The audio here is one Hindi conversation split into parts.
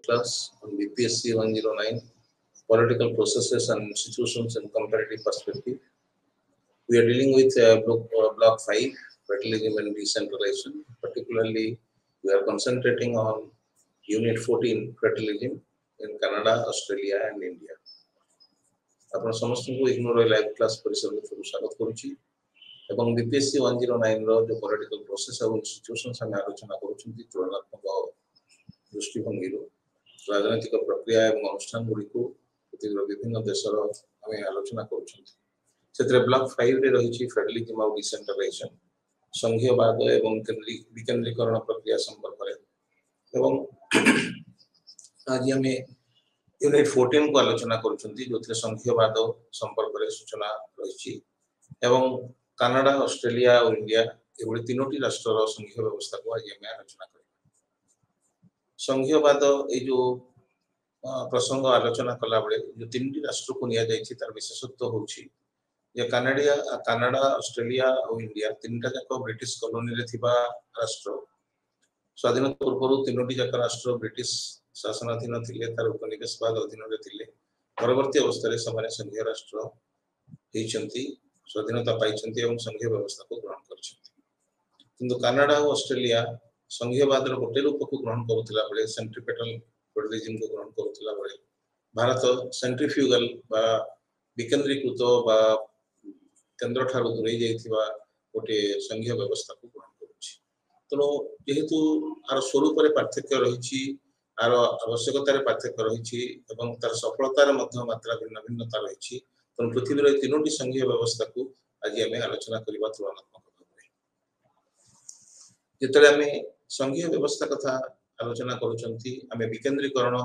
class on BPSC 109, Political Processes and Institutions in Comparative Perspective. We are dealing with Block 5, Federalism and Decentralization. Particularly, we are concentrating on Unit 14, Federalism in Canada, Australia and India. आपण समस्तଙ୍କୁ इग्नोर लाइव क्लास परिसर में स्वागत करूची एवं बीपीएससी 109 रो जो पॉलिटिकल प्रोसेस और इंस्टीट्यूशंस हम आलोचना करूछंती तुलनात्मक दृष्टिभंगी रो राजनीतिक प्रक्रिया एवं अनुष्ठान गुडी को पृथ्वीर विभिन्न देशर हम आलोचना करूछंती सेतरे ब्लॉक 5 रे रहिछि फेडरलिज्म और डिसेंट्रलाइजेशन संघीयवाद एवं विकेंद्रीकरण प्रक्रिया संपर्क रे एवं आज हमें यूनिट 14 को आलोचना करूछंती जोथिरे संघीयवाद संपर्क रे सूचना रहिछि एवं कनाडा ऑस्ट्रेलिया और इंडिया एवढी तीनोटी राष्ट्रर संघीय व्यवस्था को आज हम आलोचना करिबा संघीयवाद ए जो प्रसंग आलोचना कला बेले जो तीनटी राष्ट्र को निया जायछि तार विशेषत्व होछि जे कनाडा ऑस्ट्रेलिया और इंडिया तीनटा जाक ब्रिटिश कॉलोनी रे थिबा राष्ट्र स्वाधीनता पूर्व तीनोटी जाक राष्ट्र ब्रिटिश शासनाधीन थिले तार उपनिवेशवाद अधीन रे थिले परवर्ती अवस्था रे समान संघीय राष्ट्र हेचंती स्वाधीनता पाइछंती एवं संघीय व्यवस्था को ग्रहण करछंती किंतु कनाडा और ऑस्ट्रेलिया संघीयवाद रो गोटे रूप को ग्रहण करूतला बेले सेंट्रिपेटल फेडरलिज्म को ग्रहण करूतला बेले भारत सेंट्रिफ्यूगल बा विकेंद्रीकृत बा केंद्र ठारू दूरे जाइथिबा गोटे संघीय व्यवस्था को ग्रहण करूछि तनो जेहेतु आर स्वरूप रे पार्थक्य रहिछि आर आवश्यकता रे पार्थक्य रहिछि एवं तार सफलता रे मध्य मात्रा भिन्न भिन्नता रहिछि तनो पृथ्वी रे तीनोटी संघीय व्यवस्था को आज हमें आलोचना करिबा तुलनात्मक भाबरे जेतले हमें संघीय व्यवस्था कथा आलोचना करूछंती हमें विकेंद्रीकरण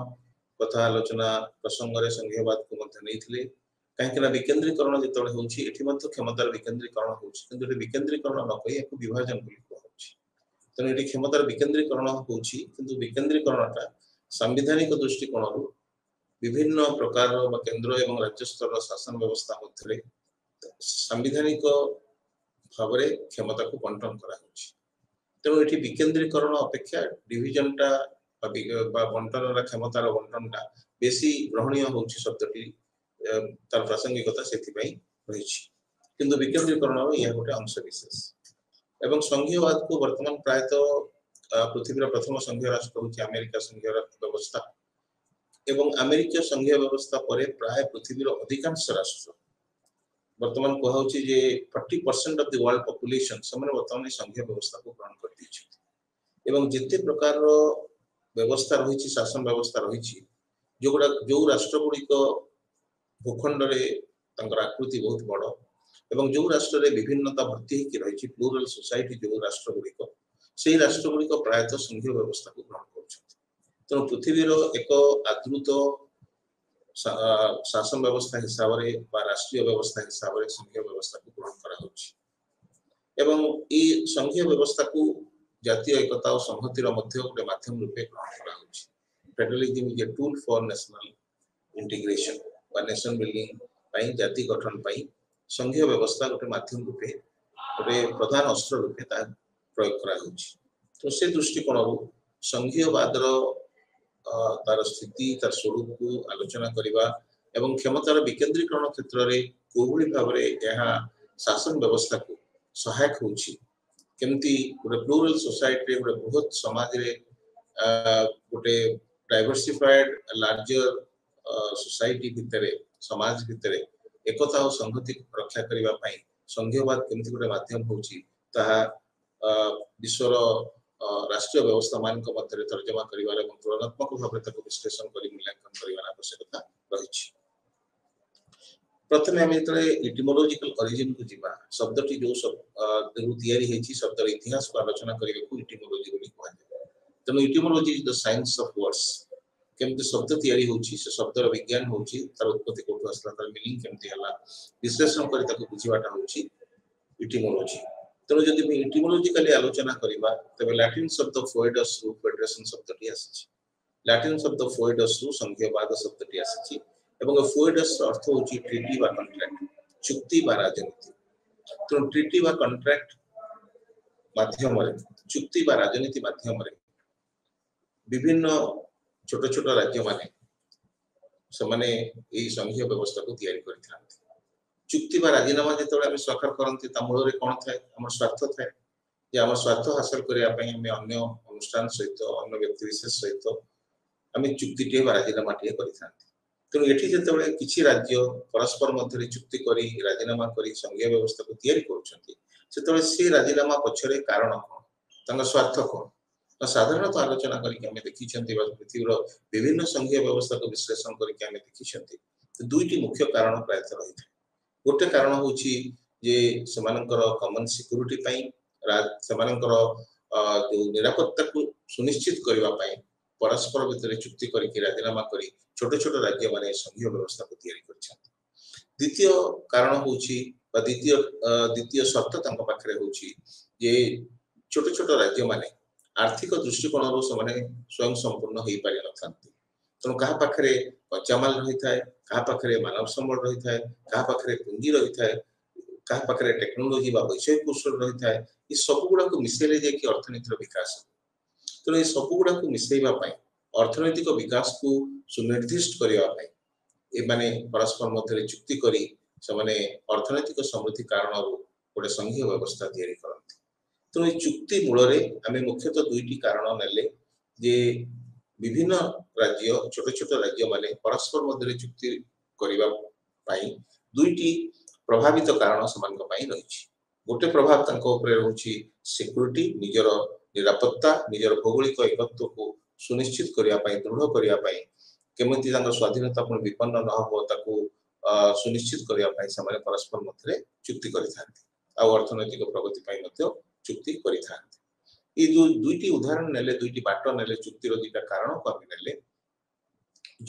कथा आलोचना प्रसंग रे संघीयवाद को मध्य नैथिले काहेकि विकेंद्रीकरण जेतले होछि एठी मध्य क्षमतार विकेंद्रीकरण होछि किंतु एठी विकेंद्रीकरण न कहि एक विभाजन बोली होछि तने एठी क्षमतार विकेंद्रीकरण होछि किंतु विकेंद्रीकरणटा संवैधानिक दृष्टिकोण रो विभिन्न प्रकार व केंद्र एवं राज्य स्तर शासन व्यवस्था मध्य संवैधानिक भावरे क्षमता को बंटन करा होछि तेणु एठी विकेंद्रीकरण अपेक्षा डिविजनटा बा बंटनर क्षमतार बंटनटा बेसी ग्रहणीय होछि शब्दटी तार प्रासंगिकता सेति पई रहिछि किंतु विकेंद्रीकरण या गोटे अंश विशेष एवं संघीयवाद को वर्तमान प्रायतः पृथ्वीर प्रथम संघीय राष्ट्र होछि अमेरिका संघीय व्यवस्था एवं अमेरिका संघीय व्यवस्था परे प्राय पृथ्वीर अधिकांश राष्ट्र वर्तमान कहउछि जे 40% ऑफ द वर्ल्ड पॉपुलेशन समने वर्तमान संघीय व्यवस्था को ग्रहण कर दिछि एवं जते प्रकार व्यवस्था रहिछि शासन व्यवस्था रहिछि जो राष्ट्र गुडी को भूखंड रे तंगर आकृति बहुत बड़ एवं जो राष्ट्र रे विभिन्नता भर्ती कि रहिछि प्लूरल सोसाइटी जो राष्ट्र गुडी को सेही राष्ट्र गुडी को प्रायतः संघीय व्यवस्था को ग्रहण करछथि तेणु पृथ्वीर एक आदृत शासन व्यवस्था हिसाब रे बा राष्ट्रीय व्यवस्था हिसाब रे संघीय व्यवस्था को ग्रहण करा होछि एवं ई संघीय व्यवस्था को जातीय एकता और संहतिर मध्य गोटे माध्यम रूपे ग्रहण करा होछि federalism is a tool for national integration बा नेशन बिल्डिंग पई जाति गठन पई संघीय व्यवस्था गोटे माध्यम रूपे गोटे प्रधान अस्त्र रूपे ता प्रयोग करा होछि तो से दृष्टिकोण रो संघीयवाद रो तार स्थिति तार स्वरूप को आलोचना करिबा एवं क्षमतार विकेंद्रीकरण क्षेत्र रे कोबुली भाबरे यहा शासन व्यवस्था को सहायक होछि केमती गोटे प्लूरल सोसाइटी गोटे बहुत समाज रे गोटे डाइवर्सिफाइड लार्जर सोसाइटी भितरे समाज भितरे एकता और संहति रक्षा करिबा पई संघीयवाद केमती गोटे माध्यम होछि ताहा विश्वर राष्ट्रीय व्यवस्था मान को मध्य तर्जमा करिवार एवं तुलनात्मक भाव तक विश्लेषण करी मूल्यांकन करिवार आवश्यकता रहिछि प्रथमे हम एतरे इटिमोलॉजिकल ओरिजिन को जिबा शब्दटी जो सब तयारी हेछि शब्दर इतिहास को आलोचना करिबा को इटिमोलॉजी बोली कहै तनो etymology is the science of words केमते शब्द तयारी होछि से शब्दर विज्ञान होछि तार उत्पत्ति कोठो असला तार मीनिंग केमते हला विश्लेषण करी ताको बुझिबाटा होछि इटिमोलॉजी तनो जदि मी इटिमोलॉजिकली आलोचना करिबा तबे लैटिन शब्द फोइडस रु फेडरेशन शब्दटी आछि लैटिन शब्द फोइडस रु संघीयवाद शब्दटी आछि एवं फोइडस अर्थ होछि ट्रीटी बा कॉन्ट्रैक्ट चुक्ति बा राजनीति तो ट्रीटी बा कॉन्ट्रैक्ट माध्यम रे चुक्ति बा राजनीति माध्यम रे विभिन्न छोट छोट राज्य माने समाने एई संघीय व्यवस्था को तैयारी करिथांती चुक्ति बा राजीनामा जेतबे हम स्वाक्षर करंती ता मूल रे कोन थाए हमर स्वार्थ थाए जे हमर स्वार्थ हासिल करिया पई हम अन्य अनुष्ठान सहित अन्य व्यक्ति विशेष सहित हम चुक्ति टे बा राजीनामा टे करिथांती तेणु एठी जेतबे किछि राज्य परस्पर मध्य चुक्ति करी राजीनामा करी संघीय व्यवस्था को तैयारी करूछंती सेतबे से राजीनामा पछरे कारण कोन तंग स्वार्थ कोन तो साधारणतः आलोचना करके हमें देखिछंती पृथ्वीर विभिन्न संघीय व्यवस्था को विश्लेषण करके हमें देखिछंती तो दुईटी मुख्य कारण प्रायतः रही था गोटे कारण होची जे समानकर कॉमन सिक्योरिटी पई समानकर जो निरापत्ता को सुनिश्चित करबा पई परस्पर भितर चुक्ति करके राजीनामा करी छोट छोट राज्य माने संघीय व्यवस्था को तैयारी करछंती द्वितीय कारण होची बा द्वितीय शर्त तंक पाखरे होची जे छोट छोट राज्य माने आर्थिक दृष्टिकोण रो समाने स्वयं संपूर्ण होई पारि नथांती तो कहा पाखरे कच्चामाल रही थाए कहा पाखरे मानव संबल रही थाए कहा पाखरे पूंजी रही थाए कहा पाखरे टेक्नोलॉजी बा वैषयिक कौशल रही थाए ये सब गुडा को मिसेले जे कि अर्थनीतिर विकास तो ये सब गुडा को मिसेइबा पई अर्थनैतिक विकास को सुनिर्दिष्ट करिया पई ए माने परस्पर मध्य चुक्ति करी समाने अर्थनैतिक समृद्धि कारण गोटे संघीय व्यवस्था तैयारी करंती तो ये चुक्ति मूल रे हमें मुख्यतः दुईटी कारण नेले जे विभिन्न राज्य छोट छोट राज्य माने परस्पर मध्य चुक्ति करिबा पई दुईटी प्रभावित कारण समान को पई रहिछि गोटे प्रभाव तंको ऊपर रहउछि सिक्योरिटी निजर निरापत्ता निजर भौगोलिक एकत्व को सुनिश्चित करिया पई दृढ़ करिया पई केमति तंग स्वाधीनता पण विपन्न न हो ताको सुनिश्चित करिया पई समान परस्पर मध्य चुक्ति करिथांती आ अर्थनैतिक प्रगति पई मध्य चुक्ति करिथांती ये जो दुईटी उदाहरण नेले दुईटी बाट नेले चुक्तिर दुईटा कारण को हम नेले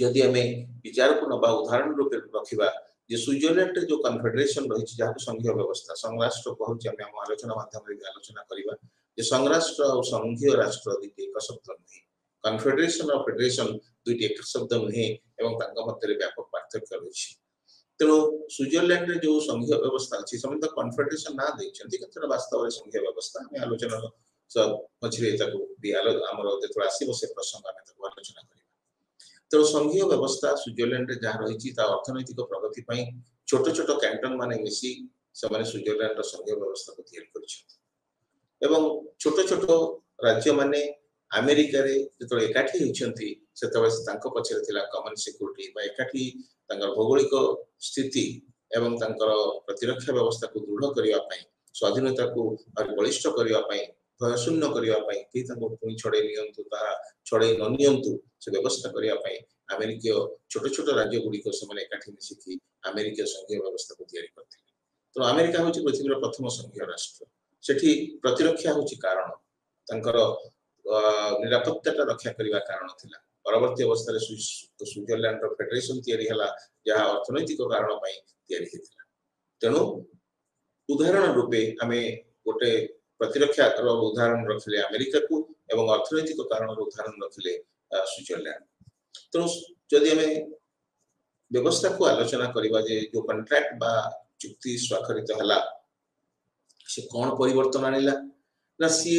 जदि हमें विचार को नबा उदाहरण रूप रखिबा जे स्विट्जरलैंड जो कन्फेडरेशन रही जहाँ संघीय व्यवस्था संघराष्ट्र कहूँ आम आलोचना माध्यम आलोचना करवा जे संघराष्ट्र और संघीय राष्ट्र दुईटी एक शब्द नुहे कन्फेडरेशन और फेडरेशन दुईटी एक शब्द नुहे मध्य व्यापक पार्थक्य रही तेणु स्विट्जरलैंड रे जो संघीय व्यवस्था अच्छी समस्त कन्फेडरेशन ना देते वास्तव में संघीय व्यवस्था आम आलोचना मझे आमर जो आसो से प्रसंग आम आलोचना करवा तेणु संघीय व्यवस्था स्विट्जरलैंड रे जहाँ रही अर्थनैतिक प्रगति पई छोट छोट कैंटन माने मिसी से स्विट्जरलैंड संघीय व्यवस्था को तैयार कर छोट छोट राज्य माने अमेरिका रे जो एकाठी होती से पछरे थिला कॉमन सिक्योरिटी बा एकाठी भौगोलिक स्थिति एवं प्रतिरक्षा व्यवस्था को दृढ़ करने स्वाधीनता को बलिष्ठ करने भय शून्य करने छड़े नियंतु छड़े न नियंतु से व्यवस्था करने अमेरिकीय छोट छोट राज्य गुड़िक से एकाठी मिसिकी अमेरिकीय संघीय व्यवस्था को तैयारी करते तो अमेरिका हूँ पृथ्वीर प्रथम संघीय राष्ट्र सेठी प्रतिरक्षा हूँ कारण निरापत्ता रक्षा करने कारण थिला परवर्ती अवस्था स्विट्जरलैंड फेडरेशन तैयारी हला जहाँ अर्थनैतिक कारण तैयारी हेतिला तेणु उदाहरण रूपे आमे गोटे प्रतिरक्षा उदाहरण रखिले अमेरिका को एवं अर्थनैतिक कारण उदाहरण रखिले स्विट्जरलैंड तेणु जदि आमे व्यवस्था को आलोचना करबा जे जो कॉन्ट्रैक्ट बा चुक्ति स्वाक्षरित हला से कौन परिवर्तन आनिला ना सी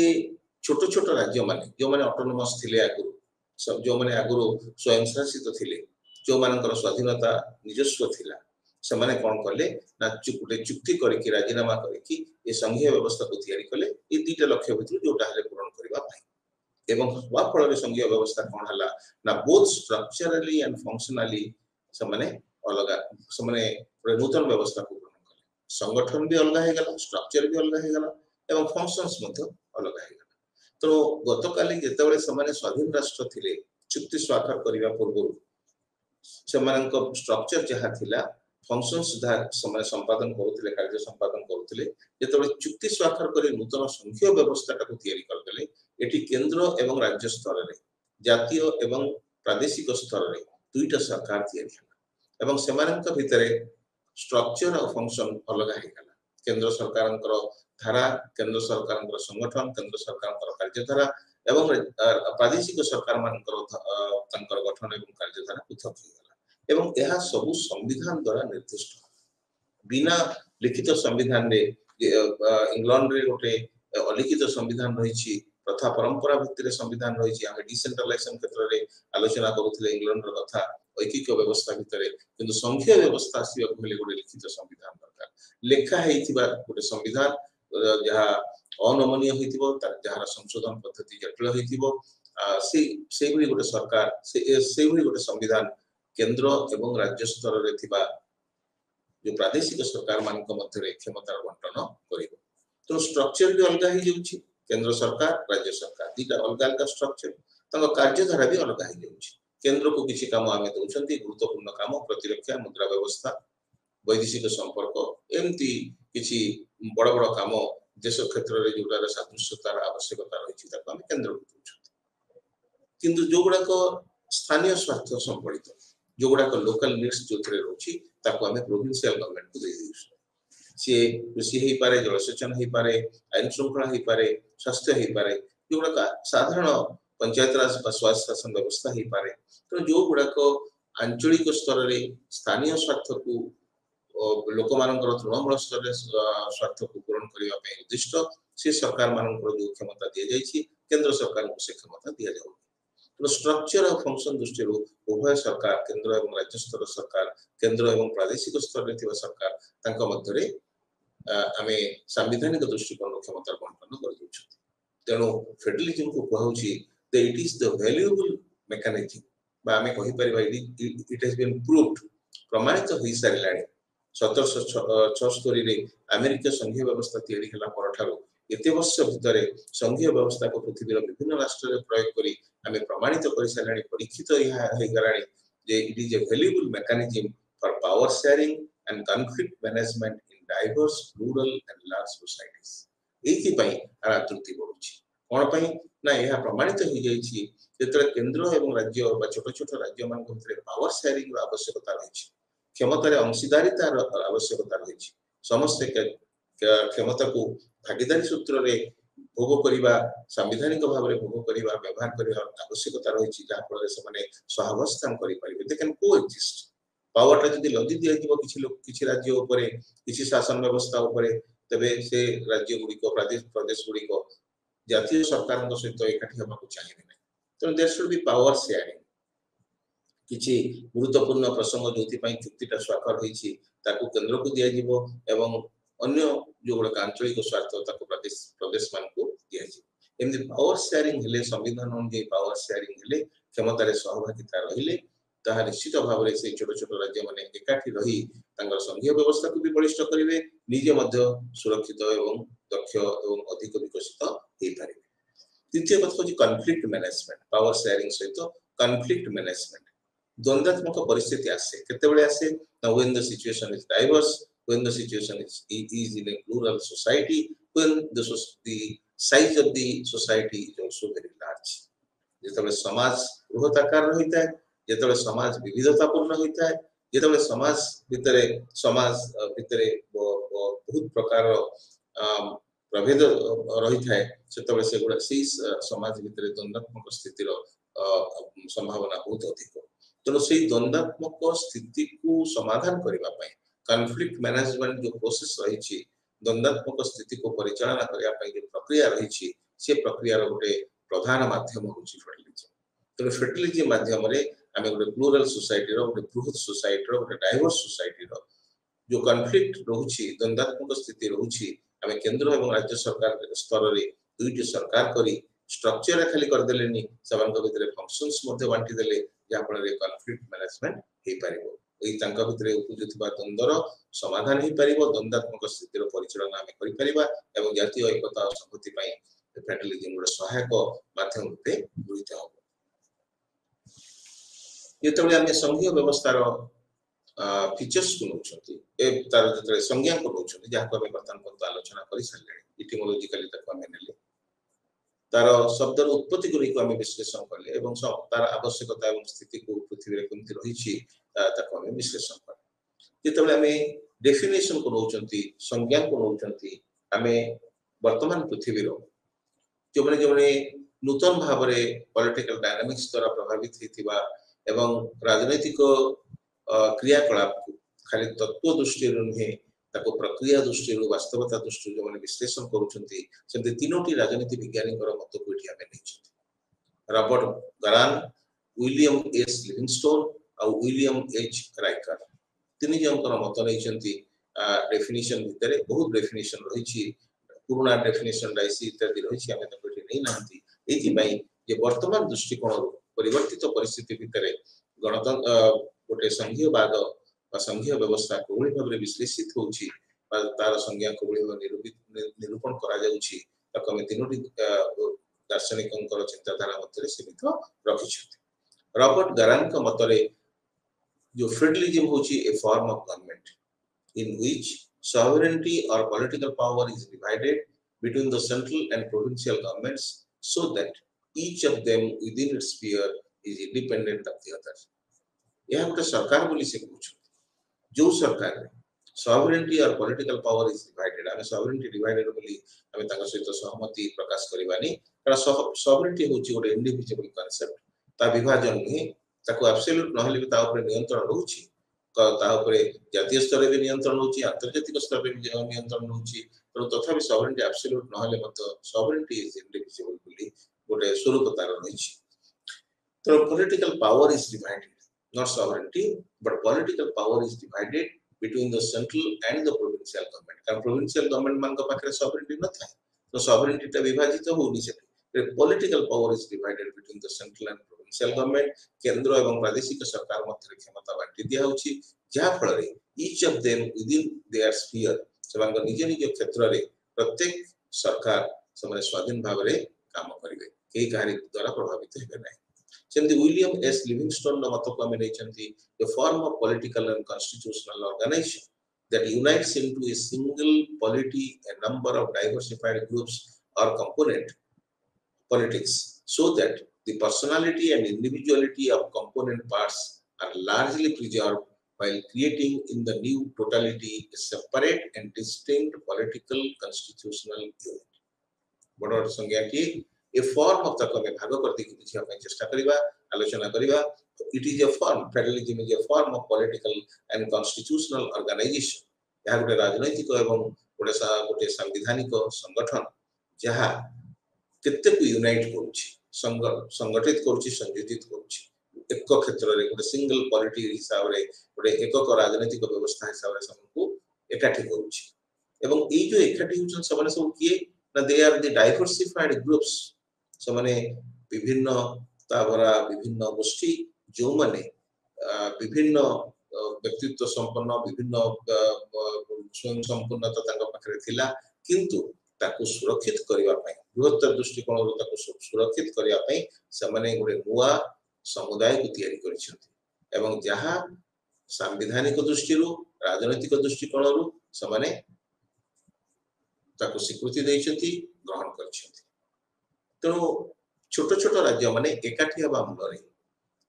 छोट छोट राज्य माने जो माने ऑटोनोमस थिले आगु सब जो माने आगु स्वयं शासित थिले जो मानकर स्वाधीनता निजस्व थिला से माने कौन कले ना चुक्ति करके राजीनामा करके ये संघीय व्यवस्था को तैयारी कले ये दुईटा लक्ष्य भितर जोटा हले पूर्ण करबा पाई एवं वा फल रे संघीय व्यवस्था कौन हला ना बोथ स्ट्रक्चरली एंड फंक्शनली से माने अलगा से माने नूतन व्यवस्था को ग्रहण कले संगठन भी अलग हे गला स्ट्रक्चर भी अलग हे गला एवं फंक्शंस मध्ये अलग हे गला तो गतकाली जेतेबेले समाने स्वाधीन राष्ट्र थिले चुक्ति स्वाक्षर करिवा पूर्व समानक स्ट्रक्चर जहा थिला फंक्शंस समय संपादन करुले कार्य संपादन करुले जेतेबेले चुक्ति स्वाक्षर करी नूतन संघीय व्यवस्था को तैयारी करदेले एटी केंद्र एवं राज्य स्तर रे जातीय एवं प्रादेशिक स्तर रे दुईटा सरकार तैयारी हला एवं समानक भितरे स्ट्रक्चर और फंक्शन अलग हे गला केंद्र सरकारंकर धारा केंद्र सरकारंकर संगठन केंद्र सरकारंकर कार्यधारा एवं प्रादेशिक सरकार मानकर गठन एवं कार्यधारा पृथक हो गला एवं यह सब संविधान द्वारा निर्दिष्ट बिना लिखित संविधान रे इंग्लैंड रे गोटे अलिखित संविधान रही प्रथा परंपरा भित्तिरे संविधान रही आम डिसेंट्रलाइजेशन क्षेत्र में आलोचना करुले इंग्लैंड कथा ऐकिक व्यवस्था भितर किंतु संघीय व्यवस्था आसवा गोटे लिखित संविधान दरकार लेखाई गोटे संविधान जहाँ अनमनीय जार संशोधन पद्धति जटिल से गोटे सरकार से गोटे संविधान केंद्र एवं राज्य स्तर रे जो प्रादेशिक सरकार मान क्षमतार बंटन कर तो स्ट्रक्चर भी अलग हो जाऊँगी केंद्र सरकार राज्य सरकार दुटा अलग अलग स्ट्रक्चर कार्यधारा भी अलग हो जाऊँगी केंद्र को किसी काम आम दौरान गुरुत्वपूर्ण काम प्रतिरक्षा मुद्रा व्यवस्था वैदेशिक संपर्क एमती किसी बड़ बड़ काम देश क्षेत्र में जोटार सादृश्यतार आवश्यकता रही केंद्र को दूसरा किंतु जो गुड़ाक स्थानीय स्वार्थ संबलित जो गुड़ाक लोकल नीड्स जो रही आम प्रोविंशियल गवर्नमेंट को दे सी कृषि हो पारे जलसेचन हो पारे आईन श्रृंखला हो पारे स्वास्थ्य हो पारे जो गुड़ाक साधारण पंचायत राज स्वायत्त शासन व्यवस्था हो पारे तो जो गुड़ाक आंचलिक स्तर में स्थानीय स्वार्थ को लोक मान तृणमूल स्तर स्वार्थ को पूरण करने उद्दिष्ट से सरकार मान जो क्षमता दि जाए केंद्र सरकार को से क्षमता दि जाए तो स्ट्रक्चर और फंक्शन दृष्टि उभय सरकार केंद्र और राज्य स्तर सरकार केंद्र और प्रादेशिक स्तर में सरकार मध्य आम सांविधानिक दृष्टिकोण क्षमता बंटन कर तेणु फेडरलिज्म को कहूँ it is the valuable mechanism आम कहीपर इट हैज बीन प्रूव्ड प्रमाणित हो सारे 1776 अमेरिका संघीय व्यवस्था तैयारी एत वर्ष भितर संघीय व्यवस्था को पृथ्वी विभिन्न राष्ट्र में प्रयोग करी आम प्रमाणित कर सारे परीक्षित जे it is a valuable mechanism for power sharing and conflict management in diverse rural and large societies एथि आदृति बढ़ुछि कोन पई ना यह प्रमाणित हो जाइछि जेतरे केंद्र एवं राज्य बा छोट छोट राज्य मान भितर पावर शेयरिंग आवश्यकता रही क्षमतार अंशीदारिता आवश्यकता रही समस्त क्षमता को भागीदारी सूत्र रे भोग करवा संवैधानिक भाव में भोग करवा व्यवहार करने आवश्यकता रही जहाँफल से सहावस्थान करेक्जिस्ट पावरटा जब लदी दिज्व किसी राज्य उपरे किसी शासन व्यवस्था उपरे तेबे से राज्य गुड़िक प्रदेश गुड़िक जातीय सरकार सहित एकाठी होगा चाहिए ना तो there should be power sharing किसी गुरुत्वपूर्ण प्रसंग जो चुक्तिटा स्वाक्षर होती केंद्र को दिज्व एवं अन्य जो गुड़ाक आंचलिक स्वार्थ प्रदेश मान को दिज्व पावर शेयरिंग हेले संविधान अनुଯାयी पावर शेयरिंग हेले क्षमतार सहभागिता रहिले ताहा निश्चित भाव से छोट छोट राज्य मैंने एकाठी रही संघीय व्यवस्था को भी बलिष्ठ करेंगे निजे मध्य सुरक्षित एवं दक्ष एवं अधिक विकसित हो पारे। द्वितीय कथा हूँ कॉन्फ्लिक्ट मैनेजमेंट पावर शेयरिंग सहित कॉन्फ्लिक्ट मैनेजमेंट द्वंद्वात्मक परिस्थिति आसे केतेबेले आसे when the situation is diverse when the situation is in a plural society when the size of the society is also very large जेतबे समाज बृहदाकार होता है जेतबे समाज विविधतापूर्ण होता है जेतबे समाज भितरे बहुत प्रकार प्रभेद रही है सेतबे से गुडा से समाज भितरे द्वंद्वात्मक स्थितिर संभावना बहुत अधिक तेणु से द्वंद्वात्मक स्थिति को समाधान करने कॉन्फ्लिक्ट मैनेजमेंट जो प्रोसेस रही द्वंद्वात्मक स्थिति को परिचालना करने जो प्रक्रिया रही से प्रक्रिया गोटे प्रधान माध्यम हूँ फेडरलिज्म तेणु फेडरलिज्म माध्यम आम गोटे प्लूराल सोसाइटी गोटे बृहत सोसाइटी गोटे डाइवर्स सोसाइटी जो कॉन्फ्लिक्ट रोची द्वंद्वात्मक स्थिति रोची आम केंद्र और राज्य सरकार स्तर में दुईटी सरकार करी स्ट्रक्चर खाली करदेलेनी से फंक्शंस बांटी देले जहाँफल कॉन्फ्लिक्ट मैनेजमेंट हो पार भितर उपजुवा द्वंद्वर समाधान हो पार द्वंद्वात्मक स्थितिर परिचालना आम कर जातीय एकता और संहति फेडरलिज्म गोटे सहायक माध्यम रूपे गृहीत हो जिते आम संघीय व्यवस्थार फीचर्स को नौकरी तार जो संज्ञा को नौकरी जहाँ को बर्तमान पर्यंत आलोचना कर सारे इटिमोलॉजिकली तार शब्दर उत्पत्ति गुड़िक आम विश्लेषण कले तार आवश्यकता और स्थिति को पृथ्वी में कमी रही विश्लेषण कले जिते आम डेफिनेशन को नौकरी संज्ञा को नौकरी आम वर्तमान पृथ्वी जो मैंने नूतन भाव में पॉलिटिकल डायनामिक्स द्वारा प्रभावित होता एवं राजनैतिक क्रियाकलाप को खाली तत्व दृष्टि नुहे ताको प्रक्रिया दृष्टि वास्तवता दृष्टि जो माने विश्लेषण करूछंती सेमते तीनोटी राजनीति विज्ञानी मत को एठी आमे नहीं रॉबर्ट गरान विलियम एस लिविंगस्टोन और विलियम एच राइकर तीन जनकर मत नहीं डेफिनेशन भितर बहुत डेफिनेशन रही पुराना डेफिनेशन राइसी इत्यादि रही आमे ताको एठी नहीं नांती एथि पई जे वर्तमान दृष्टिकोण परिवर्तित परिस्थिति भितर गणतंत्र गोटे संघीयवाद संघीय व्यवस्था कोबळी भाबरे विश्लेषित होउची तार संज्ञा कोबळी निरूपण करा जाउची ताको हम तीनोटी दार्शनिकंकर चिंताधारा मध्यरे सीमित रखिछथि रॉबर्ट गरान का मतरे जो फेडरलिज्म होची a form of government in which sovereignty or political power is divided between the central and provincial governments so that each of them within its sphere is independent of the other यह गोटे सरकार बोली से पूछ जो सरकार sovereignty or political power is divided आमे sovereignty divided बोली आमे ताका सहित सहमति प्रकाश करबानी कारण sovereignty होची गोटे इंडिविजुअल कांसेप्ट ता विभाजन नहीं ताको एब्सोल्यूट नहले भी ता ऊपर नियंत्रण रहउची ता ऊपर जातीय स्तर पे नियंत्रण होची अंतर्जातिक स्तर पे नियंत्रण होची तो तथापि sovereignty एब्सोल्यूट नहले मत sovereignty is indivisible बोली गोटे स्वरूप तार रहिची तो political power is divided not sovereignty but political power is divided between the central and the provincial government कारण provincial government मान का पाखरे sovereignty न था तो sovereignty ता विभाजित होनी चाहिए political power is divided between the central and provincial government केंद्र एवं प्रादेशिक सरकार मध्य क्षमता बांटी दिया होची जहा फल रे each of them within their sphere सेमान निज निज क्षेत्र रे प्रत्येक सरकार समरे स्वाधीन भाव रे काम करिवे केही कार्य द्वारा प्रभावित हेबे नै सेमती विलियम एस लिविंगस्टोन न मत को नै चंती the form of political and constitutional organization that unites into a single polity a number of diversified groups or component politics so that the personality and individuality of component parts are largely preserved while creating in the new totality a separate and distinct political constitutional unit. बड़ संज्ञा की a form of तक में भाग करते कि बुझिया ପାଇଁ चेष्टा करिबा आलोचना करिबा it is a form federalism is a form of political and constitutional organization यह गोटे राजनैतिक एवं गोटे संवैधानिक संगठन जहा केते को यूनाइट करूची संगठित करूची संयोजित करूची एक क्षेत्र रे गोटे सिंगल पॉलिटी हिसाब रे गोटे एकक राजनैतिक व्यवस्था हिसाब रे सबको एकाठी करूची एवं ए जो एकाठी होचन सबने सब किए ना they are the diversified groups सबने विभिन्न तावरा विभिन्न गोष्ठी जो माने विभिन्न व्यक्तित्व संपन्न विभिन्न स्वयं संपूर्णता ताका पाखरे थिला किंतु ताको सुरक्षित करिवा पई बृहत्तर दृष्टिकोण रो ताको सुरक्षित करिवा पई समने गोटे नुवा समुदाय को तयारी करिसथि एवं जहा संवैधानिक दृष्टि रो राजनैतिक दृष्टिकोण रो समने ताको स्वीकृति दैछथि ग्रहण करछथि तो छोट छोट राज्य माने एकाठी हबा मूलरे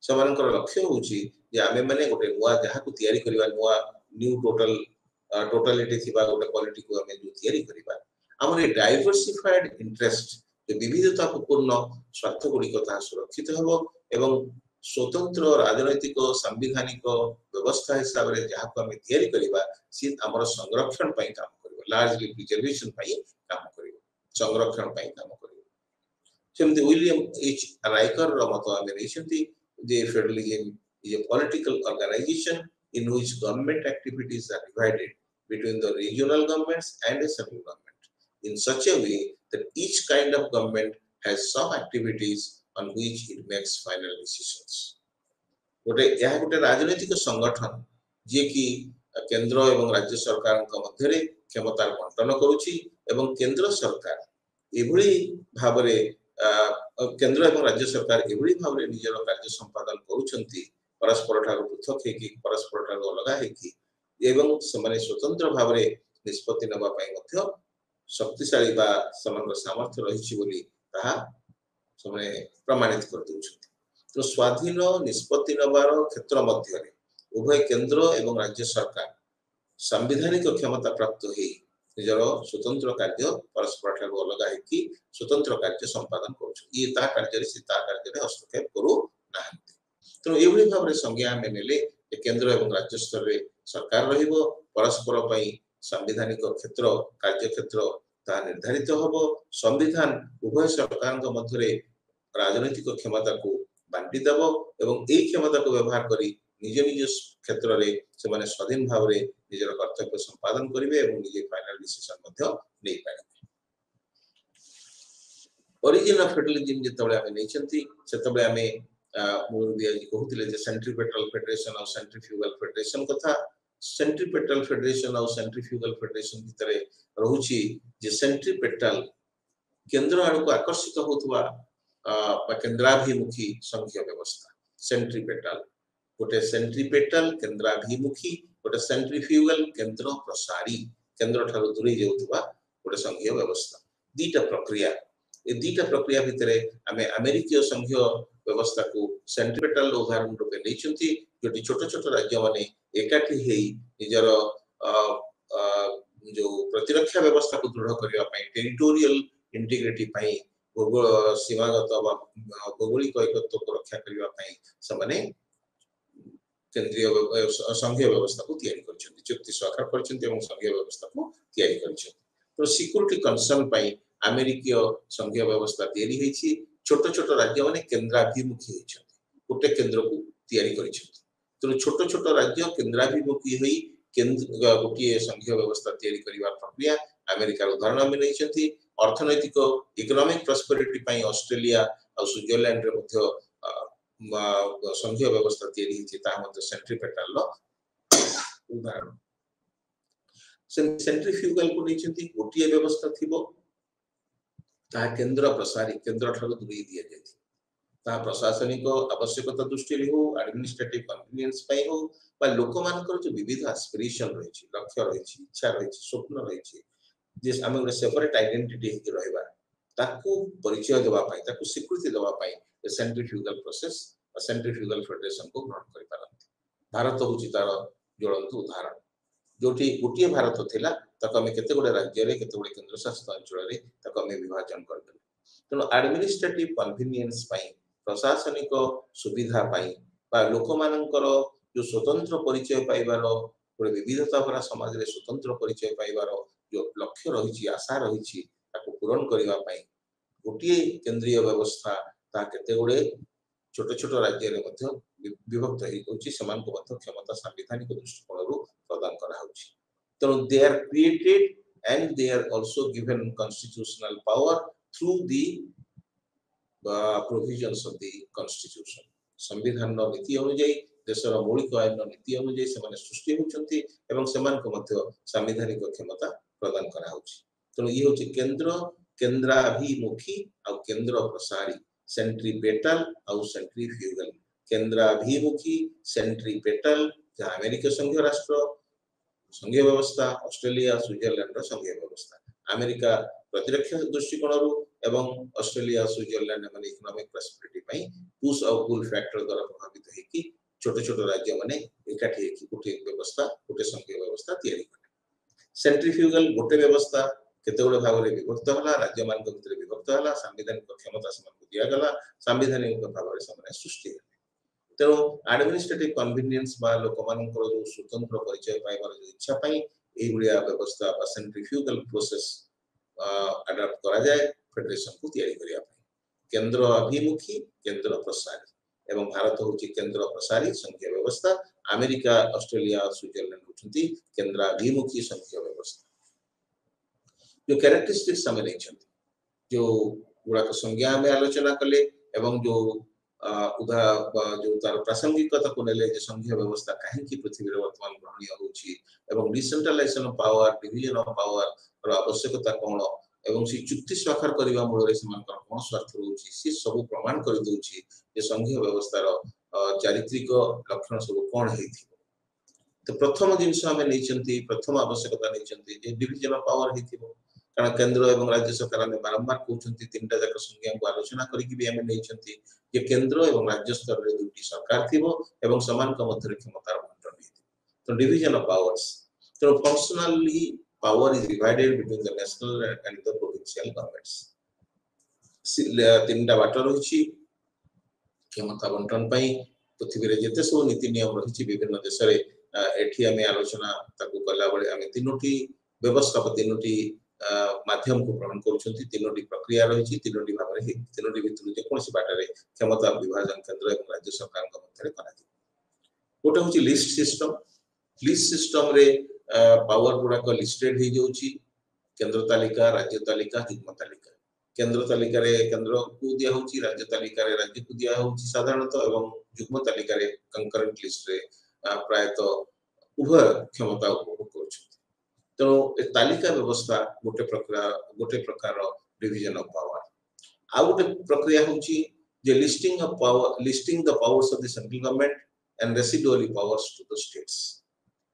समानकर लक्ष्य होची जे आमे माने गोटे नुवा जहा को तयारी करिवा नुवा न्यू टोटलिटी थिबा गोटे पॉलिटी को आमे जो तयारी करिवा हमरे डाइवर्सिफाइड इंटरेस्ट जे विविधता पूर्ण स्वार्थ गुडी कथा सुरक्षित हबो एवं स्वतंत्र राजनैतिक संवैधानिक व्यवस्था हिसाब रे जहा को आमे तयारी करिवा सी हमर संरक्षण पई काम करिवो लार्जली प्रिजर्वेशन पई काम करिवो संरक्षण पई काम करिवो सेमते विलियम एच राइकर रो मत आमे रेछंती जे federalism is a political organization in which government activities are divided between the regional governments and the central government in such a way that each kind of government has some activities on which it makes final decisions. गोटे यह गोटे राजनीतिक संगठन जे कि केंद्र एवं राज्य सरकार मध्य रे क्षमतार बंटन करूची एवं केंद्र सरकार एभली भाबरे केंद्र एवं राज्य सरकार एभली भाबरे निजर कार्य संपादन करूछंती परस्पर ठार पृथक है कि परस्पर ठार अलग है कि एवं समाने स्वतंत्र भाबरे निष्पत्ति नबा पई मध्य शक्तिशाली बा समान सामर्थ्य रहिछि बोली ताहा समाने प्रमाणित कर देउछंती तो स्वाधीन निष्पत्ति नबार क्षेत्र मध्य रे उभय केंद्र एवं राज्य सरकार संवैधानिक क्षमता प्राप्त हे निजर स्वतंत्र कार्य परस्पर ठार अलग है कि स्वतंत्र कार्य संपादन करूछ ये ता कार्य रे सीता कार्य रे हस्तक्षेप करू नाहंती तो एवली भाबरे संज्ञा में नेले केंद्र एवं राज्य स्तर रे सरकार रहिबो परस्पर पई संवैधानिक क्षेत्र कार्य क्षेत्र ता निर्धारित होबो संविधान उभय सरकार मध्य राजनैतिक क्षमता को बांटी देबो एवं एई क्षमता को व्यवहार करी निज निज क्षेत्र रे से माने स्वाधीन भाव रे निजर कर्तव्य संपादन करिवे एवं निजे फाइनल डिसीजन मध्य नै पारिबे ओरिजिन ऑफ फेडरलिज्म जेतबे आमे नैचंती सेतबे आमे मुरबिया जी कहउतिले जे सेंट्रीपेटल फेडरेशन और सेंट्रीफ्यूगल फेडरेशन कथा सेंट्रीपेटल फेडरेशन और सेंट्रीफ्यूगल फेडरेशन भितरे रहुची जे सेंट्रीपेटल केंद्र आड़को आकर्षित होतुवा केंद्राभिमुखी संघीय व्यवस्था सेंट्रीपेटल गोटे सेंट्रीपेटल केंद्राभिमुखी गोटे सेंट्रीफ्यूगल केंद्र प्रसारी केंद्र ठारो दूरे जेउतुवा गोटे संघीय व्यवस्था दीटा प्रक्रिया भितरे आमे अमेरिकीय संघीय व्यवस्था को सेंट्रीपेटल उदाहरण रूपे नैचंती जोटी छोट छोट राज्य माने एकाठी हेई निजर जो प्रतिरक्षा व्यवस्था को दृढ़ करिवा पई टेरिटोरियल इंटीग्रिटी पई सीमागत भौगोलिक एकत्व को रक्षा करिवा पई समाने केंद्रीय संघीय व्यवस्था को तैयारी करछन्ती चुक्ति स्वाक्षर करछन्ती एवं संघीय व्यवस्था को तैयारी करछन्ती तो सिक्योरिटी कंसर्न पई अमेरिकीय संघीय व्यवस्था तैयारी हेछि छोट छोट राज्य माने केंद्राभिमुखी हेछन्ती गोटे केंद्र को तैयारी करछन्ती तो छोट छोट राज्य केंद्राभिमुखी होई केंद्र गोटे संघीय व्यवस्था तैयारी करिवा प्रक्रिया अमेरिका उदाहरण में नैचंती अर्थनैतिक इकोनॉमिक प्रॉस्पेरिटी पई ऑस्ट्रेलिया और स्विट्जरलैंड रे मध्य संघीय व्यवस्था तैयारी हेछि ता मध्य सेंट्रीपेटल लो उदाहरण सेंट्रीफ्यूगल को नैचंती गोटे व्यवस्था थिबो ता केंद्र प्रसारी केंद्र ठारो दूरी दिया जायति ता प्रशासनिक आवश्यकता दृष्टि रे हो एडमिनिस्ट्रेटिव कन्वीनियंस पई हो बा लोक मानकर जो विविध एस्पिरेशन रहिछि लक्ष्य रहिछि इच्छा रहिछि स्वप्न रहिछि जे हम एक सेपरेट आइडेंटिटी हे रहबा ताकू परिचय देबा पई ताकू स्वीकृति देबा पई सेंट्रीफ्यूगल प्रोसेस और सेंट्रीफ्यूगल फेडरेशन को ग्रहण करि पारंती भारत होछि तार ज्वलंत उदाहरण जोटी गोटे भारत थिला तक हम केते गुडे राज्य रे केते गुडे केंद्र शासित अंचल रे तक हम विभाजन कर देले तनो एडमिनिस्ट्रेटिव कन्वीनियंस पई प्रशासनिक सुविधा पई बा लोक मानकर जो स्वतंत्र परिचय पाइबार गोटे विविधता भरा समाज रे स्वतंत्र परिचय पाइबार जो लक्ष्य रहिछि आशा रहिछि ताको पूरण करिवा पई गोटे केंद्रीय व्यवस्था ता केते गुडे छोट छोट राज्य रे मध्य विभक्त हे होछि समान को मध्य क्षमता संवैधानिक दृष्टिकोण रु प्रदान करा होछि तो they are created and they are also given constitutional power through the provisions of the constitution संविधान नीति अनुଯାयी देशर मौलिक आईन नीति अनुଯାयी से माने सृष्टि होचंती एवं समान को मध्य संवैधानिक क्षमता प्रदान करा होछि तो ये होछि केंद्र केंद्राभिमुखी और केंद्र प्रसारी सेंट्रीपेटल और सेंट्रीफ्यूगल केंद्राभिमुखी सेंट्रीपेटल जहां अमेरिका संघीय राष्ट्र संघीय व्यवस्था ऑस्ट्रेलिया स्विट्जरलैंड संघीय व्यवस्था अमेरिका प्रतिरक्षा दृष्टिकोण रु एवं ऑस्ट्रेलिया स्विट्जरलैंड माने इकोनॉमिक प्रॉस्पेरिटी पई पुश और पुल फैक्टर द्वारा प्रभावित है कि छोटे छोटे राज्य माने एकाठी है कि गोटे व्यवस्था गोटे संघीय व्यवस्था तैयारी करे सेंट्रीफ्यूगल गोटे व्यवस्था केते गुडे भाग रे विभक्त हला राज्य मान के भितर विभक्त हला संवैधानिक क्षमता समान को दिया गला संवैधानिक भाव रे समान सृष्टि है तो एडमिनिस्ट्रेटिव कन्वीनियंस बा लोक मानकर जो स्वतंत्र परिचय पाइबार जो इच्छा पई ए गुडिया व्यवस्था बा सेंट्रीफ्यूगल प्रोसेस अडॉप्ट करा जाए फेडरेशन को तैयारी करिया पई केंद्र अभिमुखी केंद्र प्रसारी एवं भारत होची केंद्र प्रसारी संघीय व्यवस्था अमेरिका ऑस्ट्रेलिया स्विट्जरलैंड होचंती केंद्र अभिमुखी संघीय व्यवस्था जो कैरेक्टरिस्टिक्स हमें नहीं जो गुड़ा संज्ञा में आलोचना कले एवं जो जो तार प्रासंगिकता को नेले जे संघीय व्यवस्था काहे की पृथ्वी रे वर्तमान ग्रहणीय होची एवं decentralization of power division of power रो आवश्यकता कोन एवं सी चुक्ति स्वाक्षर करिवा मूल रे समान कोन स्वार्थ होची सी सब प्रमाण कर दोची जे संघीय व्यवस्था रो चारित्रिक लक्षण सब कोन हेथि तो प्रथम जिंस हमें नैचंती प्रथम आवश्यकता नैचंती जे डिवीजन ऑफ पावर हेथिबो कारण केंद्र एवं राज्य सरकार में बारंबार कहउछंती तीनटा जाक संज्ञा को आलोचना करिकि भी हमें नैचंती जे केंद्र एवं राज्य स्तर रे दुटी सरकार थिबो एवं समान का मध्य क्षमता बंटन हेथि तो डिवीजन ऑफ पावर्स तो functionally power is divided between the national and the provincial governments तीनटा बाट रहिछि क्षमता बंटन पई पृथ्वी रे जेते सब नीति नियम रहिछि विभिन्न देश रे एठी हमें आलोचना ताकू कला बळे हमें तीनोटी व्यवस्थापक तीनोटी माध्यम को ग्रहण करुछंती तीनोटी प्रक्रिया रही तीनोटी भाव में तीनोटी भितर जेकोसी बाटे क्षमता विभाजन केंद्र और राज्य सरकार मध्य करा गोटे हूँ लिस्ट सिस्टम रे पावर गुड़ाक लिस्टेड हो जाउची केंद्र तालिका राज्य तालिका युग्म तालिका केंद्र तालिका रे केंद्र को दिया होची राज्य तालिका रे राज्य को दिया होची साधारणतः एवं युग्म तालिका रे कंकरेंट लिस्ट रे प्रायतः उभय क्षमता उपभोग करुछंती तो ए तालिका व्यवस्था गोटे प्रकार डिवीजन ऑफ पावर आ गोटे प्रक्रिया होची जे listing the powers of the central government and residually powers to the states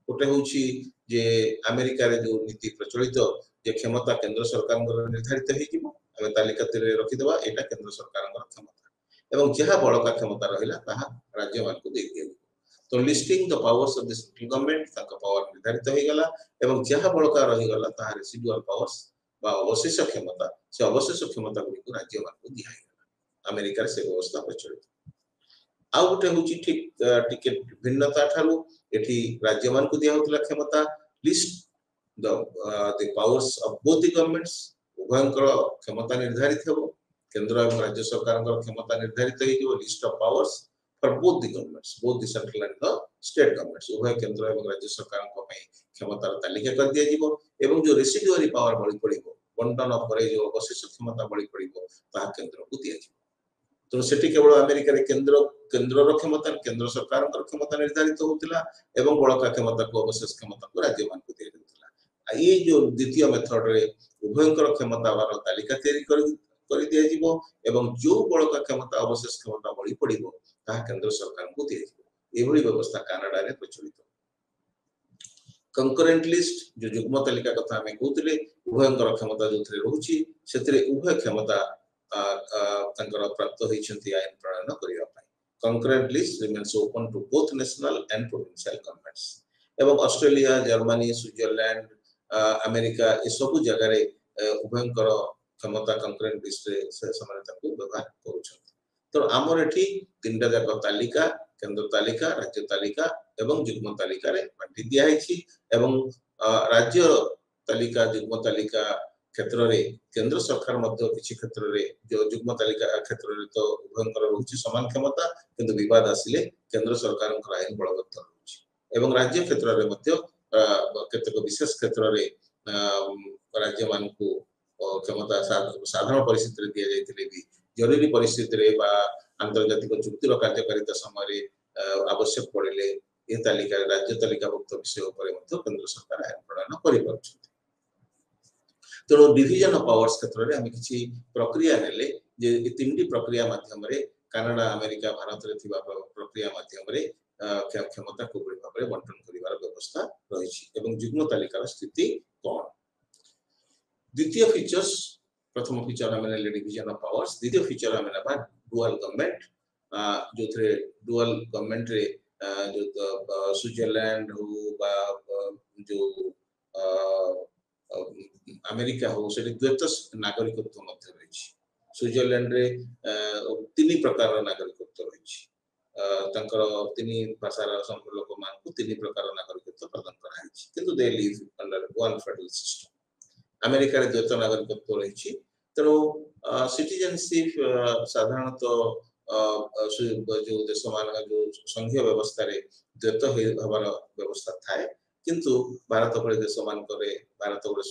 गोटे होची जे अमेरिका रे जो नीति प्रचलित जे क्षमता केंद्र सरकार निर्धारित हो जिवो आमे तालिका तेरे रखि देबा एटा केंद्र सरकार क्षमता एवं जहा बड़का क्षमता रहिला ताहा राज्य मान को दे दिया तो listing the powers of the central government ताका पावर निर्धारित हो गला एवं जहा बड़का रहि गला ताहा रेसिडुअल पावर्स बा अवशेष क्षमता से अवशेष क्षमता को राज्य मान को दिया गला अमेरिका से व्यवस्था प्रचलित आ गोटे होची ठीक टिकट भिन्नता ठारू एठी राज्य मान को दिया होतला क्षमता list the powers of both the governments उभयंकर क्षमता निर्धारित हो केंद्र और राज्य सरकार क्षमता निर्धारित हो list of powers for both the governments both the central and the state governments उभय केंद्र और राज्य सरकार को पई क्षमतार तालिका कर दिया जिवो एवं जो रेसिडुअरी पावर बळी पड़िबो बंटन परे जो अवशेष क्षमता बळी पड़िबो ता केंद्र को दिया जिवो तो सेठी केवल अमेरिका रे केंद्र रो क्षमता केंद्र सरकार क्षमता निर्धारित होतिला एवं बळका क्षमता को अवशेष क्षमता को राज्य मान को दिया जाउतिला ये जो द्वितीय मेथड रे उभयंकर क्षमता वाला तालिका तैयारी कर दिया जिवो एवं जो बळका क्षमता अवशेष क्षमता बळी पड़िबो ता केंद्र सरकार को दिया जिवो एभली व्यवस्था कनाडा रे प्रचलित कंकरेंट लिस्ट जो युग्म तालिका कथा हमें कहउतले उभयंकर क्षमता जोथरे रहउची सेतरे उभय क्षमता तंकर प्राप्त होइछंती आईन प्रणयन करिवा पाई concurrent list remains open to both national and provincial governments एवं ऑस्ट्रेलिया जर्मनी स्विट्जरलैंड अमेरिका ए सब जगह रे उभयंकर क्षमता कंकरेंट लिस्ट रे से समानता को व्यवहार करूछंती तो हमर एठी तीनटा जाक तालिका केंद्र तालिका राज्य तालिका एवं युग्म तालिका रे बांटी दिया हिची एवं राज्य तालिका युग्म तालिका क्षेत्र रे केंद्र सरकार मध्य किछि क्षेत्र रे जो युग्म तालिका क्षेत्र रे तो उभयंकर रहउची समान क्षमता किंतु विवाद आसिले केंद्र सरकार आईन बलवत्तर रहउची एवं राज्य क्षेत्र रे मध्य केतक विशेष क्षेत्र रे राज्य मान को क्षमता साधारण परिस्थिति रे दिया जायतिले भी जरूरी परिस्थिति रे बा अंतर्जातिक चुक्तिर कार्यकारिता समय आवश्यक पड़िले ए तालिका राज्य तालिकाभुक्त विषय उपरे मध्य केंद्र सरकार आईन प्रणयन करि पारछथि तो डिवीजन ऑफ पावर्स क्षेत्र रे हम किछि प्रक्रिया नेले जे तीनटी प्रक्रिया माध्यम रे कनाडा अमेरिका भारत रे थिबा प्रक्रिया माध्यम रे क्षमता को बड़ी भाबरे बंटन करिवार व्यवस्था रहिछि एवं युग्म तालिकार स्थिति कोन द्वितीय फीचर्स प्रथम फीचर हमने डिवीजन ऑफ पावर्स द्वितीय फीचर हमने बा डुअल गवर्नमेंट जो थे डुअल गवर्नमेंट रे जो स्विट्जरलैंड हो बा जो अमेरिका हो से द्वैत नागरिकत्व मध्य रही स्विट्जरलैंड रे तीन प्रकार नागरिकत्व रही तीन भाषार लोक मान को तीन प्रकार नागरिकत्व प्रदान करा किंतु they live under one federal system America रे द्वैत नागरिकत्व रही तेणु सिटीजनशिप साधारणतः जो देश मान जो संघीय व्यवस्था रे द्वैत हबार व्यवस्था थाए किंतु भारत भली देश मानकरे भारत गोटे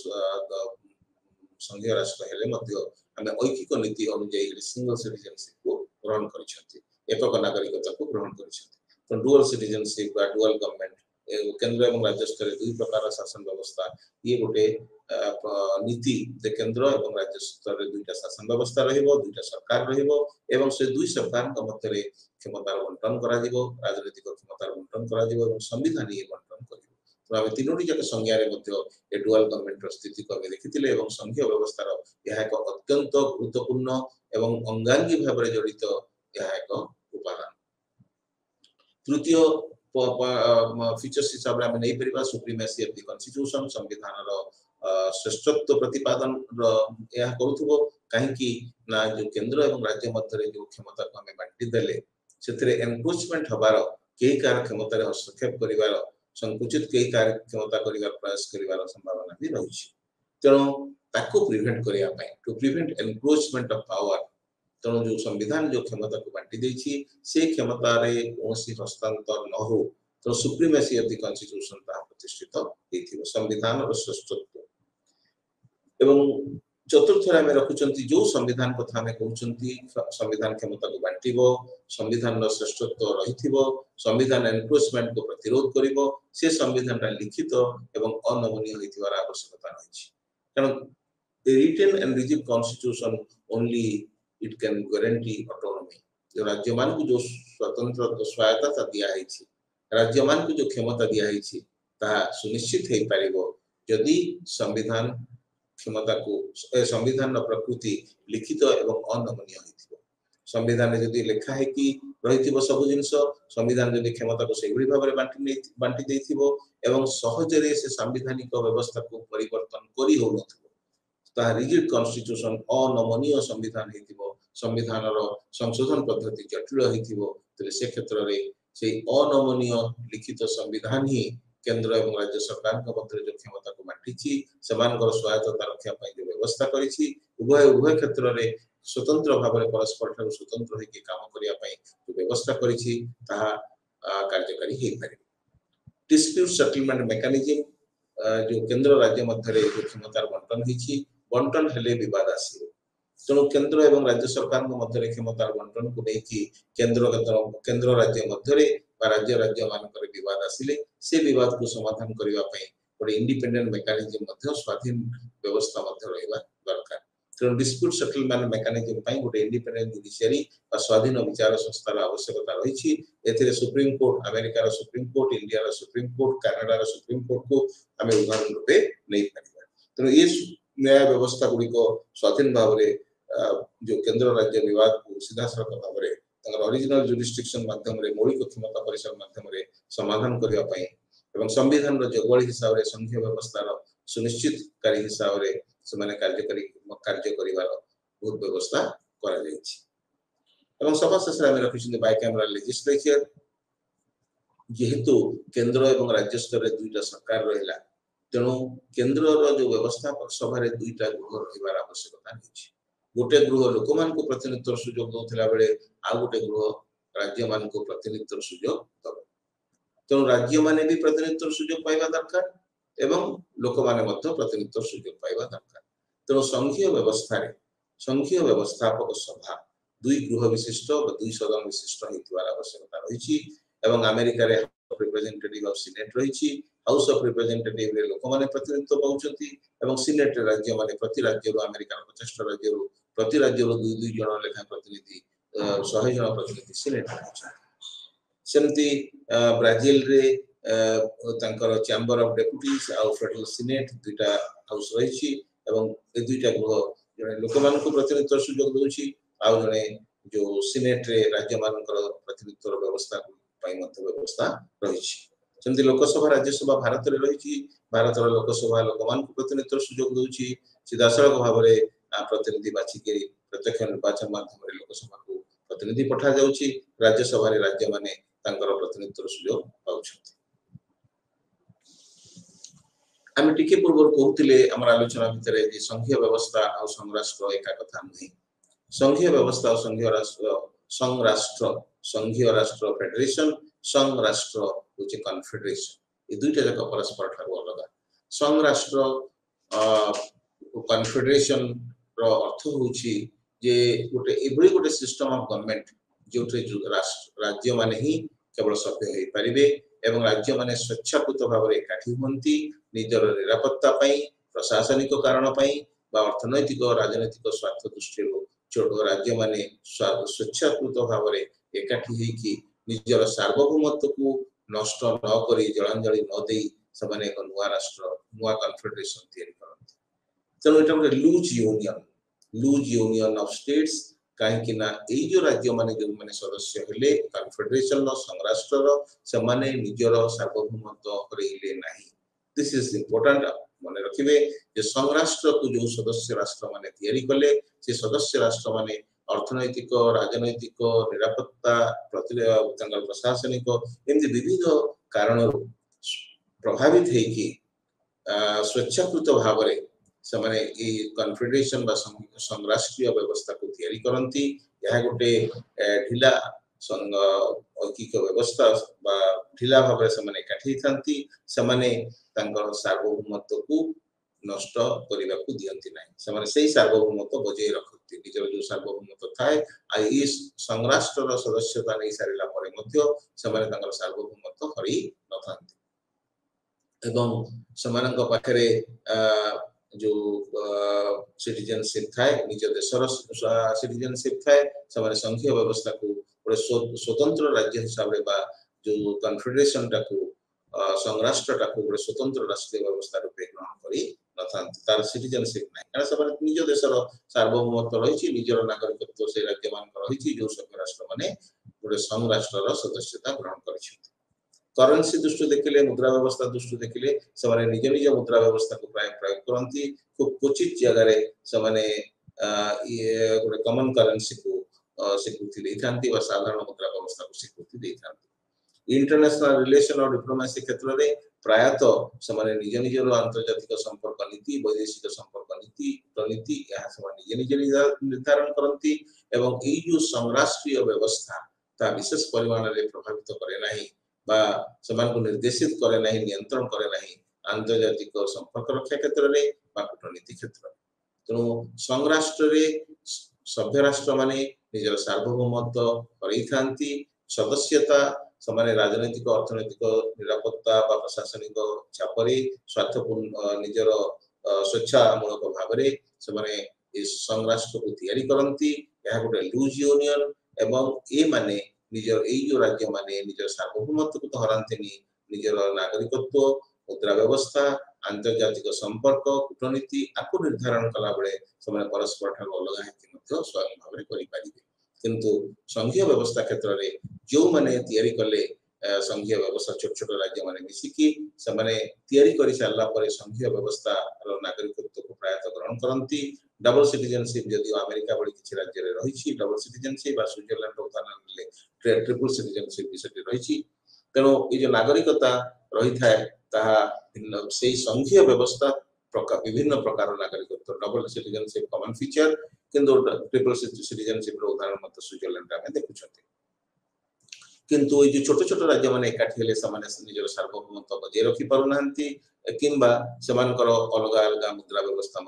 संघीय राष्ट्र हेले मध्य आमे ऐकिक नीति अनुसार सिंगल सिटीजनशिप को ग्रहण करिसेंती एकक नागरिकता को ग्रहण करिसेंती तो डुअल सिटीजनशिप बा डुअल गवर्नमेंट केंद्र एवं राज्य स्तर दुई प्रकार शासन व्यवस्था ये गोटे नीति जे केंद्र एवं राज्य स्तर दुईटा शासन व्यवस्था रहिबो दुईटा सरकार रहिबो एवं से दुई सरकार के मध्य क्षमतार बंटन करा जिवो राजनीतिक क्षमतार बंटन करा जिवो एवं संविधान ये बंटन करिवो तो आमे तीनोटी जक संज्ञा रे मध्य ए डुअल गवर्नमेंट स्थिति को देखिथिले एवं संघीय व्यवस्थार यह एक अत्यंत गुरुत्वपूर्ण एवं अंगांगी भाव रे जड़ित यह एक उपादान तृतीय फीचर्स हिसाब रे आमे नै परिबा सुप्रीमेसी ऑफ द कॉन्स्टिट्यूशन संविधान रो श्रेष्ठत्व प्रतिपादन यह करूथबो काहे कि ना जो केंद्र एवं राज्य मध्य रे जो क्षमता को हमें बांटी देले सेतरे एनक्रोचमेंट हबार केही कार क्षमता रे हस्तक्षेप करिवार संकुचित कई कार्यक्षमता करिवार प्रयास करिवार संभावना भी रही तेणु ताको प्रिवेंट करिया पई to prevent encroachment of power तेणु जो संविधान जो क्षमता को बांटी देछि से क्षमता रे कोनसी हस्तांतर न हो तो सुप्रीमेसी ऑफ द कॉन्स्टिट्यूशन ता प्रतिष्ठित हेथिबो संविधान रो श्रेष्ठत्व एवं चतुर्थ रे हमें रखुचंती जो संविधान कथा हमें कहउचंती संविधान क्षमता को बांटीबो संविधान रो श्रेष्ठत्व रहिथिबो संविधान एनक्रोचमेंट को प्रतिरोध करिवो से संविधान रा लिखित एवं अनमनीय होइथिबार आवश्यकता रहिछि कारण written and rigid constitution only it can guarantee autonomy जो राज्य मान को जो स्वतंत्र स्वायत्तता दिया है राज्य मान को जो क्षमता दिया है ता सुनिश्चित हे पारिबो यदि संविधान क्षमता को संविधान प्रकृति लिखित एवं अनमनीय होइथिबो संविधान यदि लिखा है कि रहिथिबो सब जिंस संविधान यदि क्षमता को सेगुडी भाबरे बांटी देथिबो एवं सहजरे से संवैधानिक व्यवस्था को परिवर्तन करी हो नथिबो ता रिजिड कॉन्स्टिट्यूशन अनमनीय संविधान हेतिबो संविधान रो संशोधन पद्धति जटिल हेतिबो तले से क्षेत्र रे से अनमनीय लिखित संविधान ही केंद्र एवं राज्य सरकार के मध्य जो क्षमता को बांटीछि समान स्वायत्तता रक्षा पाई जो व्यवस्था करिछि उभय क्षेत्र रे स्वतंत्र भाबरे परस्पर ठाରୁ स्वतंत्र होके काम करिया पाई जो व्यवस्था करिछि ता कार्यकारी हे पारे डिस्प्यूट सेटलमेंट मेकानिज्म जो केंद्र राज्य मध्य रे जो क्षमता बंटन हिछि बंटन हेले विवाद आसी तेणु केंद्र एवं राज्य सरकार मध्य क्षमता बंटन को लेकिन केंद्र राज्य मध्य राज्य राज्य मानकर विवाद आसिले से विवाद को समाधान करबा पई गोटे इंडिपेंडेंट मेकानिज्म मध्य स्वाधीन व्यवस्था मध्य रहबा दरकार तेणु डिस्प्यूट सेटलमेंट मेकानिज्म पई गोटे इंडिपेंडेंट जुडिशियरी बा स्वाधीन विचार संस्थार आवश्यकता रही एथिरे सुप्रीम कोर्ट अमेरिका रो सुप्रीम कोर्ट इंडिया रो सुप्रीम कोर्ट कनाडा रो सुप्रीम कोर्ट को आमे उदाहरण रूपे नै परिबा तेणु ये न्याय व्यवस्था गुडी को स्वाधीन भाव रे जो केंद्र राज्य विवाद को सीधा सड़क भाव रे ओरिजिनल जुरिस्डिक्शन माध्यम रे मौलिक क्षमता परिसर माध्यम रे समाधान करिया पई एवं संविधान रो जगवली हिसाब रे संघीय व्यवस्था रो सुनिश्चितकारी हिसाब रे समान कार्य करिवार बहुत व्यवस्था करा जायछि एवं सभा शेष रे रखिछन बाय कैमरा लेजिस्लेचर जेहेतु केंद्र एवं राज्य स्तर रे दुईटा सरकार रहला तेणु केंद्र रो जो व्यवस्थापक सभा रे दुईटा गृह रहिबार आवश्यकता अछि गोटे गृह लोक मान को प्रतिनिधित्व सुयोग दोथिला बेले आ गोटे गृह राज्य मान को प्रतिनिधित्व सुयोग दब तेणु राज्य माने भी प्रतिनिधित्व सुयोग पाइबा दरकार एवं लोक माने मध्य प्रतिनिधित्व सुयोग पाइबा दरकार तेणु संघीय व्यवस्थापक सभा दुई गृह विशिष्ट व दुई सदन विशिष्ट हेतिबार आवश्यकता रहिछि एवं अमेरिका रे रिप्रेजेंटेटिव ऑफ सीनेट रहिछि हाउस ऑफ रिप्रेजेंटेटिव रे लोक माने प्रतिनिधित्व पाउछंती एवं सीनेट रे राज्य माने प्रति राज्य रो अमेरिका रो 50 राज्य रो प्रति राज्य रो दुई दुई जण लेखा प्रतिनिधि 100 जण प्रतिनिधि सीनेट रहउछन सेमती ब्राजील रे तांकर चैम्बर ऑफ डेप्यूटीज आ फेडरल सीनेट दुईटा हाउस रहिछि एवं ए दुईटा गृह जने लोक मान को प्रतिनिधित्व सुयोग दोछि आ जने जो सीनेट रे राज्य मानकर प्रतिनिधित्व व्यवस्था पाई मध्य व्यवस्था रहिछि सेमती लोकसभा राज्यसभा भारत रे रहिछि भारत रो लोकसभा लोक मान को प्रतिनिधित्व सुयोग दोछि सीधा सड़क भाव रे प्रतिनिधि बाछि के प्रत्यक्ष निर्वाचन माध्यम रे लोकसभा को प्रतिनिधि पठा जाउछि राज्यसभा रे राज्य माने तांकर प्रतिनिधित्व सुयोग पाउछथि आमे टिके पूर्व कहउतिले हमर आलोचना भितरे जे संघीय व्यवस्था आ संघराष्ट्र एका कथा नहि संघीय व्यवस्था और संघीय राष्ट्र फेडरेशन संघ राष्ट्र होचे कन्फेडरेशन ये दुईटा जक परस्पर ठारू अलग संघ राष्ट्र कन्फेडरेशन रो अर्थ होची जे गोटे एभली गोटे सिस्टम ऑफ गवर्नमेंट जोटे राज्य माने ही केवल सभ्य होई परिबे एवं राज्य माने स्वच्छाकृत भाव रे एकाठी होंती निजर निरापत्ता पई प्रशासनिक कारण पई बा अर्थनैतिक राजनैतिक स्वार्थ दृष्टि छोट राज्य माने स्वच्छाकृत भाव रे एकाठी होई कि निजर सार्वभौमत्व को नष्ट न करी जलांजलि न देई सबने एक नुवा राष्ट्र नुवा कन्फेडरेशन तैयारी करथि तेणु एटा गोटे लूज यूनियन ऑफ स्टेट्स काहे कि ना एई जो राज्य माने जो माने सदस्य हेले कन्फेडरेशन नो संघराष्ट्र रो से माने निजर सार्वभौमत्व करेले नाही दिस इज इंपोर्टेंट माने रखिबे जे संघराष्ट्र को जो सदस्य राष्ट्र माने तैयारी कले से सदस्य राष्ट्र माने अर्थनैतिक राजनैतिक निरापत्ता प्रशासनिक एमि विविध कारण प्रभावित है कि स्वेच्छाकृत भाव में से कन्फेडरेशन बा संराष्ट्रीय व्यवस्था को तैयारी करती यह गोटे ढिला ऐकिक व्यवस्था बा ढिला भाव से एकाठी थांती सार्वभौमत्व को नष्ट करने को दियंती नहीं से सार्वभौमत्व बजाय रखती निजर जो सार्वभौमत्व थाए आई संराष्ट्र सदस्यता नहीं सारा सार्वभौमत्व हरि न था पाखे जो सिटीजनशिप थाए निज देशर सिटीजनशिप थाए संघीय व्यवस्था को स्वतंत्र राज्य हिसाब से जो कन्फेडरेशन टाकू संराष्ट्र टाकू स्वतंत्र राष्ट्रीय व्यवस्था रूपे ग्रहण करी तार सिटीजनशिप ना कारण निज देशर सार्वभौमत्व रही निजर नागरिकत्व से राज्य मान रही जो सभ्य राष्ट्र माने गोटे संराष्ट्र सदस्यता ग्रहण कर करेन्सी दृष्टि देखिले मुद्रा व्यवस्था दृष्टि देखिले से निज निज मुद्रा व्यवस्था को प्राय प्रयोग करती खूब क्वचित जगह गोटे कमन करेन्सी को स्वीकृति देती साधारण मुद्रा व्यवस्था को स्वीकृति देती इंटरनेशनल रिलेशन और डिप्लोमेसी क्षेत्र में प्रायतः से निज निजर आंतर्जातिक संपर्क नीति वैदेशिक संपर्क नीति कूटनीति निजे निजे निर्धारण करती एवं जो संराष्ट्रीय व्यवस्था ता विशेष परिमाण में प्रभावित करे नहीं को निर्देशित करे नहीं नियंत्रण करे नहीं आंतर्जातिक संपर्क रक्षा क्षेत्र में कूटनीति क्षेत्र में तेणु संराष्ट्र सभ्य राष्ट्र माने निजर सार्वभौमत्व करती सदस्यता से राजनैतिक अर्थनैतिक निरापत्ता प्रशासनिक चापरे स्वार्थपूर्ण निजर स्वेच्छामूलक भाव से संराष्ट्र को तैयारी करती गोटे लूज यूनियन एवं ए माने निजर जो राज्य माने निजर सार्वभौमत्व को तो हराते निजर नागरिकत्व मुद्रा व्यवस्था आंतर्जातिक संपर्क कूटनीति आपको निर्धारण कला बेले से परस्पर ठार अलग है स्वयं भाव करें किंतु संघीय व्यवस्था क्षेत्र में जो माने तैयारी कले संघीय व्यवस्था छोट छोट राज्य माने मिसिकी से तैयारी कर सारा पर संघीय व्यवस्था नागरिकत्व को प्रायतः ग्रहण करती डबल सिटीजनशिप जदि अमेरिका भली किसी राज्य में रही डबल सिटीजनशिप स्विट्जरलैंड उदाहरण ट्रिपल सिटीजनशिप भी रही तेणु ये नागरिकता रही था से संघीय व्यवस्था विभिन्न प्रकार नागरिकत्व डबल सिटीजनशिप कॉमन फीचर किंतु ट्रिपल सिटीजनशिप उदाहरण मत स्विट्जरलैंड आम देखुं किंतु ये छोट छोट राज्य मैंने एकाठी निजर सार्वभौमत्व बजाय रखी पारना किंबा अलग अलग मुद्रा व्यवस्था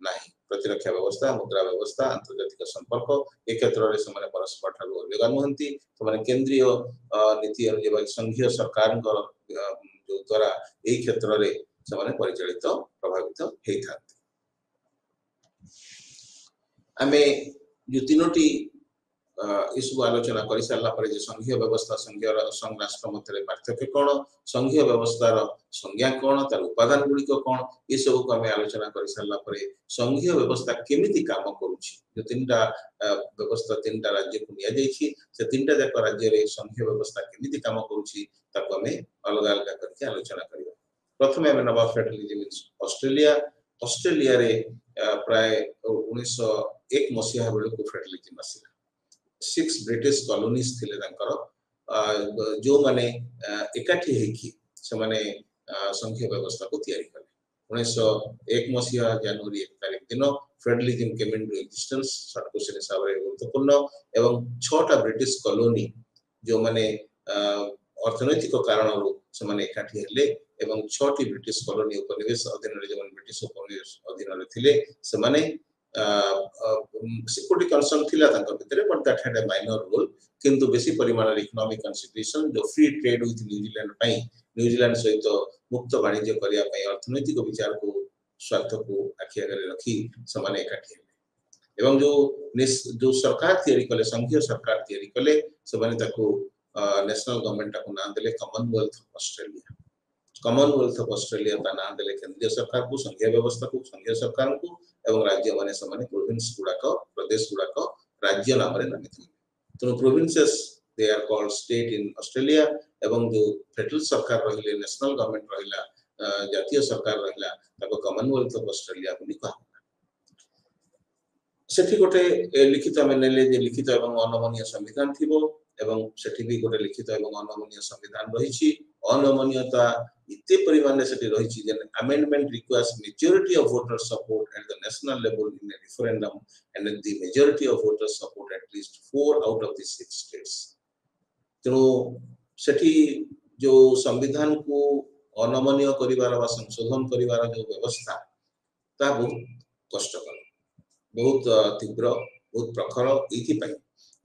ना प्रतिरक्षा व्यवस्था मुद्रा व्यवस्था आंतर्जातिक संपर्क ए क्षेत्र में परस्पर ठार अलग नुहति से केंद्रीय नीति अनुसार संघीय सरकार जो द्वारा यही क्षेत्र में से परिचालित प्रभावित होता आमे जो तीनोटी सब आलोचना कर सारा संघीय व्यवस्था संघीय संराष्ट्र मध्य पार्थक्य कौन संघीय व्यवस्थार संज्ञा कौन तार उपादान गुड़िक कौन ये सब को आम आलोचना कर सारा संघीय व्यवस्था केमिति काम करुच्ची तीन व्यवस्था तीन राज्य को नि तीन जाक राज्य संघीय व्यवस्था केमिति काम करुच्ची अलग अलग करके आलोचना करवा प्रथम आम नवा फेडरलिज्म ऑस्ट्रेलिया ऑस्ट्रेलिया रे प्राय 1901 मसीहा बेलू फेडरलिज्म आसला 6 ब्रिटिश कॉलोनीज थिले जो माने एकाठी होकी संघीय व्यवस्था को तैयारी कले 1901 मसीहा जनवरी 1 तारीख दिन federalism came into existence short question हिसाब से गुरुत्वपूर्ण एवं 6टा ब्रिटिश कॉलोनी जो माने अर्थनैतिक कारण से एकाठी हेले एवं 6टी ब्रिटिश कॉलोनी उपनिवेश अधीन जो ब्रिटिश उपनिवेश अधीन थिले से सिक्योरिटी कंसर्न थिला भितर but that had a minor role किंतु बेसी परिमाण इकोनॉमिक कंसिडरेशन जो फ्री ट्रेड विथ न्यूजीलैंड सहित मुक्त वाणिज्य करिया अर्थनैतिक विचार को स्वार्थ को आखि आगे रखी से एकाठी एवं जो सरकार तैयारी कले संघीय सरकार तैयारी कले से नेशनल गवर्नमेंट को नाम देले Commonwealth of Australia Commonwealth of Australia ता नाम देले केंद्रीय सरकार को संघीय व्यवस्था को संघीय सरकार को एवं राज्य माने समान प्रोविंस गुड़ाक प्रदेश गुड़ाक राज्य नाम नामित तेणु provinces they are called state in Australia एवं जो फेडरल सरकार रहिले नेशनल गवर्नमेंट रहिला जातीय सरकार रहिला ताको कॉमनवेल्थ ऑफ ऑस्ट्रेलिया बोली कहा सेठी गोटे लिखित आमे नेले जे लिखित एवं अनमनीय संविधान थिबो एवं सेठी भी गोटे लिखित एवं अनमनीय संविधान रही अनमनीयता इते परिमाण से रही amendment requires majority of voter support at the national level in A referendum and the majority of voter support at least 4 out of the 6 states. तो सेठी जो संविधान को अनमनीय करिवार वा संशोधन करिवार जो व्यवस्था ता बहुत कष्टकर बहुत तीव्र बहुत प्रखर एथि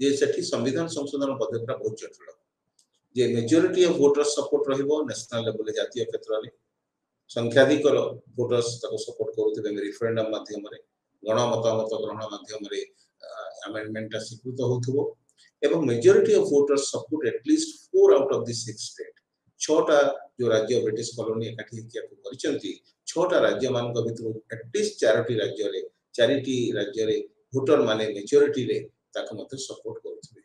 जे सेठी संविधान संशोधन पद्धति बहुत जटिल जे मेजॉरिटी ऑफ वोटर्स सपोर्ट रहिबो नेशनल लेवल जातीय क्षेत्र रे संख्याधिक वोटर्स ताको सपोर्ट करूथिबे रेफरेंडम माध्यम रे गण मतामत ग्रहण माध्यम रे अमेंडमेंट स्वीकृत होथबो एवं majority of voters support at least 4 out of the 6 state. 6टा जो राज्य ब्रिटिश कॉलोनी एकाठी किया करिसंती 6टा राज्य मान को भितर एट लीस्ट 4टी राज्य रे 4टी राज्य रे वोटर माने मेजॉरिटी रे ताको मते सपोर्ट करूथिबे।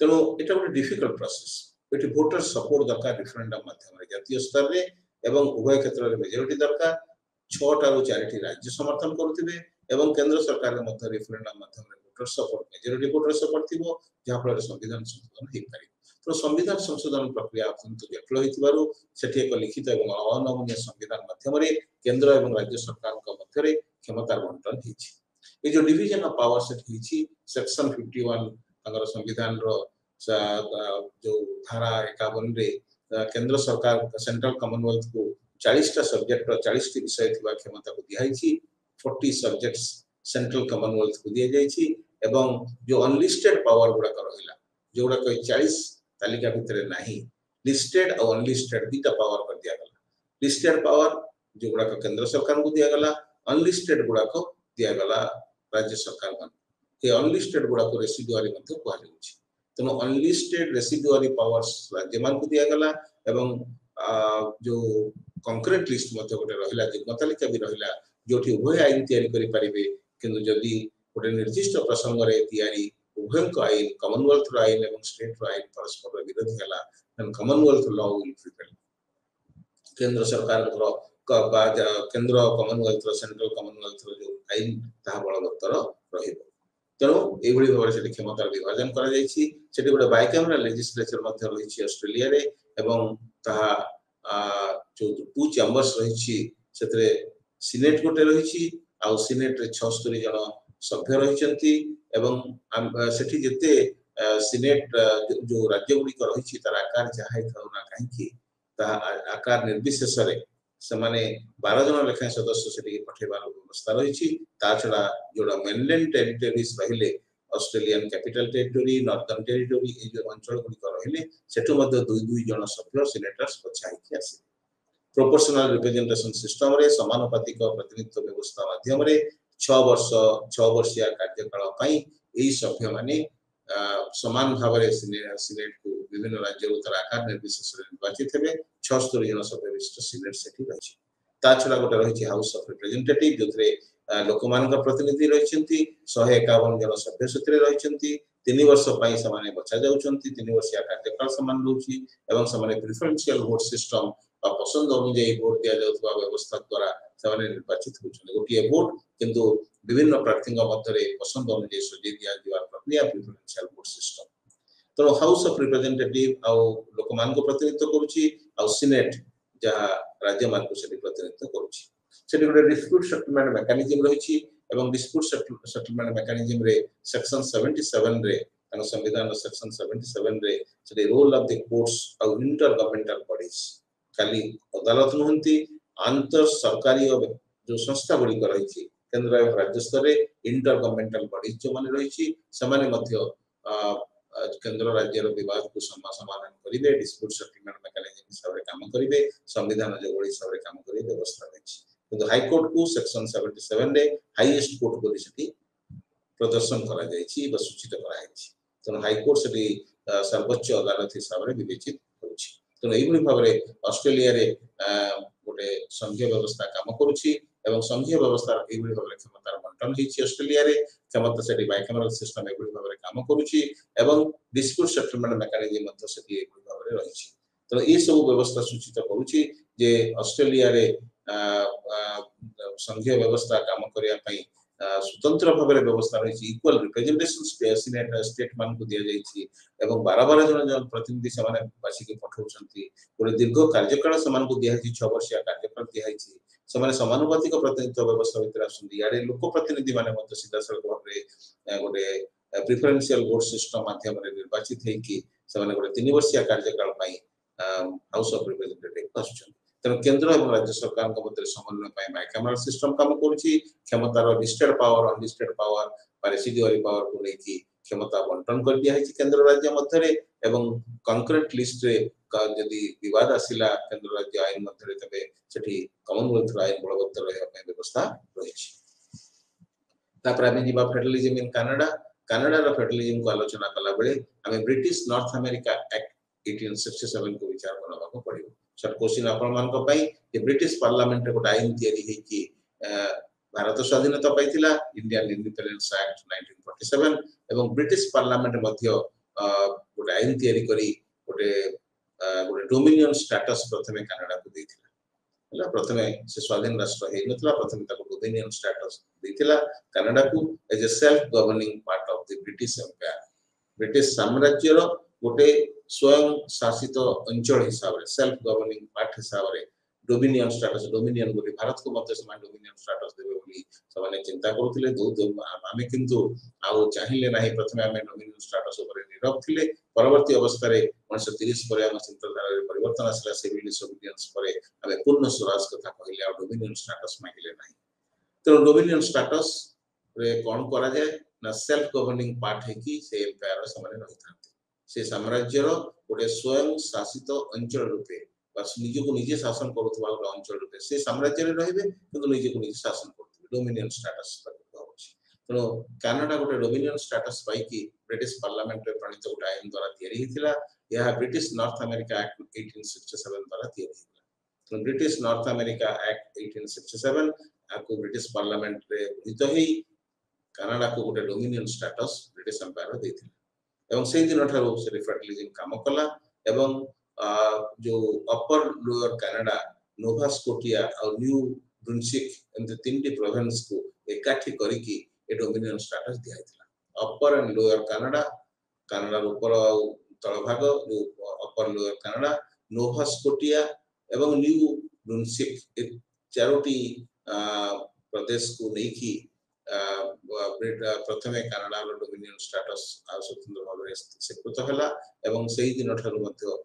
तेनो एटा ଗୋଟେ difficult process eighty voter support दरकार रेफरेंडम माध्यम रे जातीय स्तर रे एवं उभय क्षेत्र रे मेजॉरिटी दरकार 6टा रो 4टी राज्य समर्थन करूथिबे एवं केंद्र सरकार रे मते रेफरेंडम माध्यम रे voter support majority voter support थिबो जहा फल संविधान संशोधन हे पारि। तो संविधान संशोधन प्रक्रिया अत्यंत जटिल होइतिबारु सेठी एक लिखित एवं अनमनीय संविधान माध्यम रे केंद्र एवं राज्य सरकार को मध्य रे क्षमता बंटन हिछि। ए जो डिवीजन ऑफ पावर सेठी हिछि सेक्शन 51 अंगर संविधान रो जो धारा 51 रे केंद्र सरकार सेंट्रल कॉमनवेल्थ को 40टा सब्जेक्ट 40 टी विषय थिबा क्षमता को दिहाइछि 40 सब्जेक्ट्स सेंट्रल कॉमनवेल्थ को दिया जाइछि एवं जो अनलिस्टेड पावर गुडा रहिला जोडा कोई 40 तालिका भितरे नाही लिस्टेड और अनलिस्टेड दीटा पावर कर दिया गला। लिस्टेड पावर जो गुडा केंद्र सरकार को दिया गला अनलिस्टेड गुडा को दिया गला राज्य सरकार मान ये अनलिस्टेड गुडा को रेसिडुअरी मध्ये कुआ जाउछि। तनो अनलिस्टेड रेसिडुअरी पावर्स राज्य मान को दिया गला एवं जो कंक्रीट लिस्ट मध्ये गोटे रहिला जे तालिका भी रहिला जोठी उभय आईन तयारी करि परिबे किंतु जदी गोटे निर्दिष्ट प्रसंग रे तयारी उभय को आईन कॉमनवेल्थ रो आईन एवं स्टेट रो आईन परस्पर विरोधी हला then commonwealth law will prevail. केंद्र सरकार रो केंद्र कॉमनवेल्थ रो सेंट्रल कॉमनवेल्थ रो जो आईन ता बलवत्तर रहिबो। तेणु एभली भाव से क्षमता विभाजन करा जायछि सेठी गोटे बाइकैमरल लेजिस्लेचर मध्ये रहिछि ऑस्ट्रेलिया रे एवं ता जो 2 चैम्बर्स रहिछि सेतरे सीनेट गोटे रहिछि आ सीनेट रे 76 जन सभ्य रहिचंती एवं सेठी जते सीनेट जो राज्य गुडी को रहिछि तार आकार जहाय थाउना काहे कि ता आकार निर्विशेष रे समाने 12 जन लेखा सदस्य सेठी पठेबार व्यवस्था रहिछि। ता छडा जोडा मेनलैंड टेरिटरीज रहिले Australian capital territory northern territory ए जो अंचल गुडी को रहिले सेठु मध्ये 2 जन सभ्य सीनेटर्स बछाई कि आसे। प्रोपोर्शनल रिप्रेजेंटेशन सिस्टम रे समानुपातिक प्रतिनिधित्व व्यवस्था माध्यम रे 6 वर्षीय कार्यकाल पई एई सभ्य माने समान भाव रे सीनेट को विभिन्न राज्य उतर आकार निर्विशेष निर्वाचित हेबे 76 जन सभ्य विशिष्ट सीनेट सेठी रहिछि। ता छडा गोटे रहिछि हाउस ऑफ रिप्रेजेंटेटिव जोथरे लोकमान का प्रतिनिधि रहिछंती 151 जन सभ्य सेतरे रहिछंती 3 वर्ष पई समाने बचा जाउछंती 3 वर्षीय कार्यकाल समान रहउछि एवं समाने प्रेफरेंशियल वोट सिस्टम आ पसंद अनुसार वोट दिया जाउतबा व्यवस्था द्वारा समाने निर्वाचित होछन गोटिए वोट किंतु विभिन्न प्रार्थीଙ୍କ ମଧ୍ୟରେ पसंद अनुसार सजे दिया दिवा प्रक्रिया प्रेफरेंशियल वोट सिस्टम। तो हाउस ऑफ रिप्रेजेंटेटिव आ लोकमान को प्रतिनिधित्व करूछि आ सीनेट जहा राज्य मान को सेठी प्रतिनिधित्व करूछि। सेठी गोटे डिस्प्यूट सेटलमेंट मेकानिज्म रहिछि एवं डिस्प्यूट सेटलमेंट मेकानिज्म रे सेक्शन 77 रे तन संविधान सेक्शन 77 रे सेठी रोल ऑफ द कोर्ट्स आ इंटर गवर्नमेंटल बॉडीज खाली अदालत नहंती अंतर सरकारी जो संस्था गुडी को रहिछि केंद्र एवं राज्य स्तर रे इंटर गवर्नमेंटल बॉडीज जो माने रहिछि समाने मध्य केंद्र राज्य रो विवाद को समाधान करिवे डिस्प्यूट सेटलमेंट मेकानिज्म हिसाब रे काम करिवे संविधान जो ओडी हिसाब रे काम करिवे व्यवस्था रहिछि। किंतु हाई कोर्ट को सेक्शन 77 रे हाईएस्ट कोर्ट को सेठी प्रदर्शन करा जायछि व सूचित करा जायछि। तो हाई कोर्ट सेठी सर्वोच्च अदालत हिसाब रे विवेचित होछि। तो एई भली भाव रे ऑस्ट्रेलिया रे गोटे संघीय व्यवस्था काम करूछि एवं संघीय व्यवस्था एई भली भाव रे क्षमता बंटन हिछि ऑस्ट्रेलिया रे क्षमता सेठी बाइकैमरल सिस्टम एई भली भाव रे काम करूछि एवं डिस्प्यूट सेटलमेंट मेकानिज्म मध्ये सेठी एई भली भाव रे रहिछि। तो ए सब व्यवस्था सूचित करूछि जे ऑस्ट्रेलिया रे संघीय व्यवस्था काम करिया पई स्वतंत्र भाव में व्यवस्था रही इक्वल रिप्रेजेंटेशन स्टेट मान को दिया जाइए एवं 12 जन प्रतिनिधि से बासिक पठाउछंती गोटे दीर्घ कार्यकाल से को दिया 6 वर्षिया कार्यकाल दिया से समानुपातिक प्रतिनिधित्व व्यवस्था भीतर आसुंदी यारे लोक प्रतिनिधि माने मत सीधा सड़क भाव में गोटे प्रिफरेंशियल वोट सिस्टम माध्यम रे निर्वाचित हेकी से गोटे 3 वर्षिया कार्यकाल पई हाउस ऑफ रिप्रेजेंटेटिव आसुछन तेणु केंद्र और राज्य सरकार मध्य समन्वय बाइकैमरल सिस्टम काम करुच्ची क्षमतार लिस्टेड पावर अनलिस्टेड पावर बा रेसिडुअरी पावर को लेकिन क्षमता बंटन कर दिया केंद्र राज्य मध्य एवं कंक्रीट लिस्ट रे यदि विवाद आसिला केंद्र राज्य आईन मध्य तबे सेठी कॉमनवेल्थ आईन बलवत्तर रहबा व्यवस्था रही तापर आमे जिबा फेडरलिज्म इन कनाडा कनाडा रो फेडरलिज्म को आलोचना कला बेले आमे ब्रिटिश नॉर्थ अमेरिका एक्ट 1867 को विचार करबा को पड़िबो सर क्वेश्चन आपण मान को पाई कि ब्रिटिश पार्लियामेंट को आईन तयारी है कि भारत स्वाधीनता पाइथिला इंडियन इंडिपेंडेंस एक्ट 1947 एवं ब्रिटिश पार्लियामेंट मध्य गोटे आईन तयारी करी गोटे गोटे डोमिनियन स्टेटस प्रथमे कनाडा को देथिला हला प्रथमे से स्वाधीन राष्ट्र हे नथला प्रथमे ताको डोमिनियन स्टेटस देथिला कनाडा को as a self governing part of the British empire British साम्राज्य रो गोटे स्वयं शासित अंचल हिसाब रे सेल्फ गवर्निंग पार्ट हिसाब रे डोमिनियन स्टेटस डोमिनियन बोली भारत को मध्य समान डोमिनियन स्टेटस देबे बोली समान चिंता करूथिले दो आमे किंतु आउ चाहिले नाही प्रथमे आमे डोमिनियन स्टेटस ऊपर नीरव थिले परवर्ती अवस्था रे 1930 परे हम चिंताधारा रे परिवर्तन आसला सिविल डिसोबीडियंस परे आमे पूर्ण स्वराज कथा कहिले आ डोमिनियन स्टेटस मांगिले नाही तो डोमिनियन स्टेटस रे कोन करा जाय ना सेल्फ गवर्निंग पार्ट है कि से एम्पायर समान रहिथांती से साम्राज्य रो गोटे स्वयं शासित अंचल रूपे बस निजे को निजे शासन करूथबा गोटे अंचल रूपे से साम्राज्य रे रहिबे किंतु निजे को निजे शासन करथबे डोमिनियन स्टेटस होछि तनो कनाडा गोटे डोमिनियन स्टेटस पाई कि ब्रिटिश पार्लियामेंट रे प्रणीत गोटे आईन द्वारा तयारी हिथिला यह ब्रिटिश नॉर्थ अमेरिका एक्ट 1867 द्वारा तयारी हिथिला तो ब्रिटिश नॉर्थ अमेरिका एक्ट 1867 आको ब्रिटिश पार्लियामेंट रे गृहीत हेई कनाडा को गोटे डोमिनियन स्टेटस ब्रिटिश एम्पायर देथिला एवं से दिन ठारो से फेडरलिज्म काम कला एवं जो upper lower Canada Nova Scotia और न्यू ब्रुंसविक एंड तीनटी प्रोविंस को एकाठी करी कि ए डोमिनियन स्टेटस दिया हितला अपर एंड लोअर कनाडा कनाडा ऊपर तळ भाग जो upper lower Canada Nova Scotia एवं न्यू ब्रुंसविक ए चारोटी प्रदेश को नेकी प्रथमे कनाडा रो डोमिनियन स्टेटस स्वतंत्र भाव में स्वीकृत हला एवं सही दिन ठारो मध्य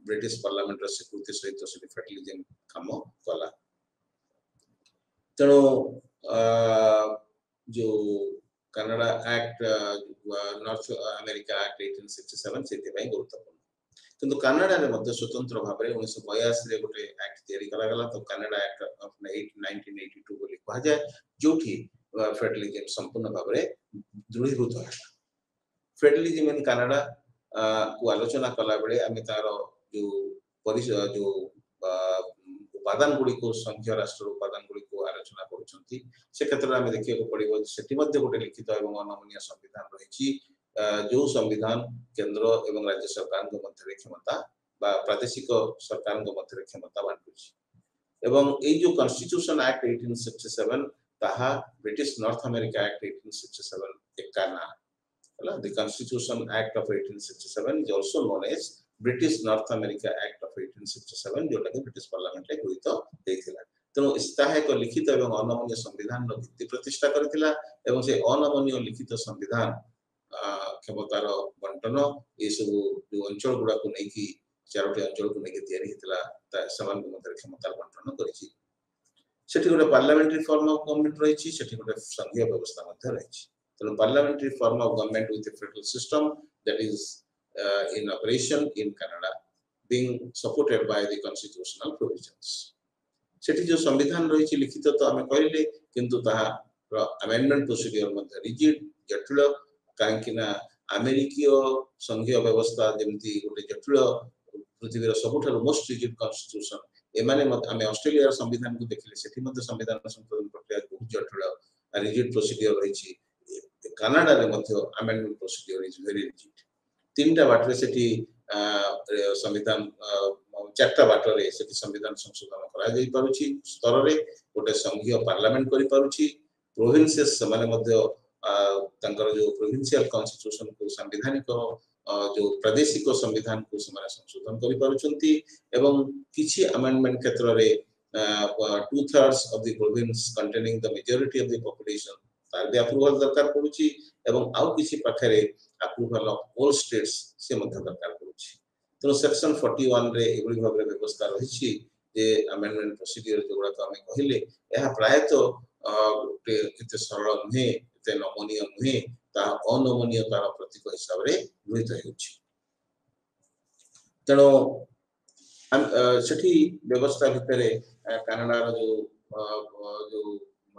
ब्रिटिश पार्लियामेंट रो स्वीकृति सहित से फेडरलिज्म काम कला तेणु जो Canada act north America act 1867 से भाई गुरुत्वपूर्ण किंतु कनाडा रे मध्य स्वतंत्र भाव में 1982 रे गोटे एक्ट तयारी करा गला तो कनाडा एक्ट ऑफ 1982 बोली कहा जाय जोठी फेडरलिज्म संपूर्ण भाव में दृढ़ीभूत है फेडरलिज्म इन कनाडा को आलोचना कला बेले आमे तार जो उपादान गुडी को संघीय राष्ट्र उपादान गुडी को आलोचना करूछंती से क्षेत्र में देखिए को पड़िबो सेठी मध्ये गोटे लिखित एवं अनमनीय संविधान रहिछि जो संविधान केंद्र एवं राज्य सरकार को मध्य क्षमता बा प्रादेशिक सरकार को मध्य क्षमता बांटुछि एवं ए जो कॉन्स्टिट्यूशन एक्ट 1867 ताहा ब्रिटिश नॉर्थ अमेरिका एक्ट 1867 एकाना हला the constitution act of 1867 is also known as British North America act of 1867 जो लगे ब्रिटिश पार्लियामेंट रे गृहीत देथिला तेणु इस्ताहे को लिखित एवं अनमनीय संविधान रो भित्ति प्रतिष्ठा करथिला एवं से अनमनीय लिखित संविधान क्षमतार बंटन ये सब जो अंचल गुडा को नै कि चारोटी अंचल को नै कि तयारी हितला ता समान को मध्य क्षमतार बंटन करिछि सेठी गोटे पार्लियामेंट्री फॉर्म ऑफ गवर्नमेंट रहिछि सेठी गोटे संघीय व्यवस्था मध्य रहिछि तेणु parliamentary form of government with A federal system that is in operation in Canada being supported by the constitutional provisions सेठी जो संविधान रही छि लिखित तो हमें कहले किंतु ताहा अमेंडमेंट प्रोसीजर मध्ये रिजिड जटिल कांकिना अमेरिकीय संघीय व्यवस्था जेमती गोटे जटिल पृथ्वीर सबुठार मोस्ट रिजिड कॉन्स्टिट्यूशन एमाने हमें ऑस्ट्रेलिया संविधान को देखले सेठी मध्ये संविधान संशोधन प्रक्रिया बहुत जटिल रिजिड प्रोसीजर रही छि कनाडा रे मध्ये amendment procedure is very rigid तीनटा बाटरे सेठी संविधान चारटा बाटरे सेठी संविधान संशोधन करा जाई पारुछि स्तर रे गोटे संघीय पार्लियामेंट करि पारुछि प्रोविंसेस माने मध्य तांकर जो प्रोविंशियल कॉन्स्टिट्यूशन को संवैधानिक जो प्रादेशिक संविधान को समाने संशोधन करि पारुचंती एवं किछि अमेंडमेंट क्षेत्र रे 2/3 of the province containing the majority of the population तार भी अप्रूवल दरकार पड़ुची एवं आउ किछि पाखरे अप्रूवल ऑफ ऑल स्टेट्स से मध्य दरकार पड़ुची तो सेक्शन 41 रे एबुली भाबरे व्यवस्था रहिछि जे अमेंडमेंट प्रोसीजर जोगुडा तो हमें कहिले एहा प्रायतो एते सरल नुहे एते नमनीय नुहे ता अनमनीयतार प्रतीक हिसाब रे गृहीत हेउछि तेणु सेठी व्यवस्था भितरे कनाडा जो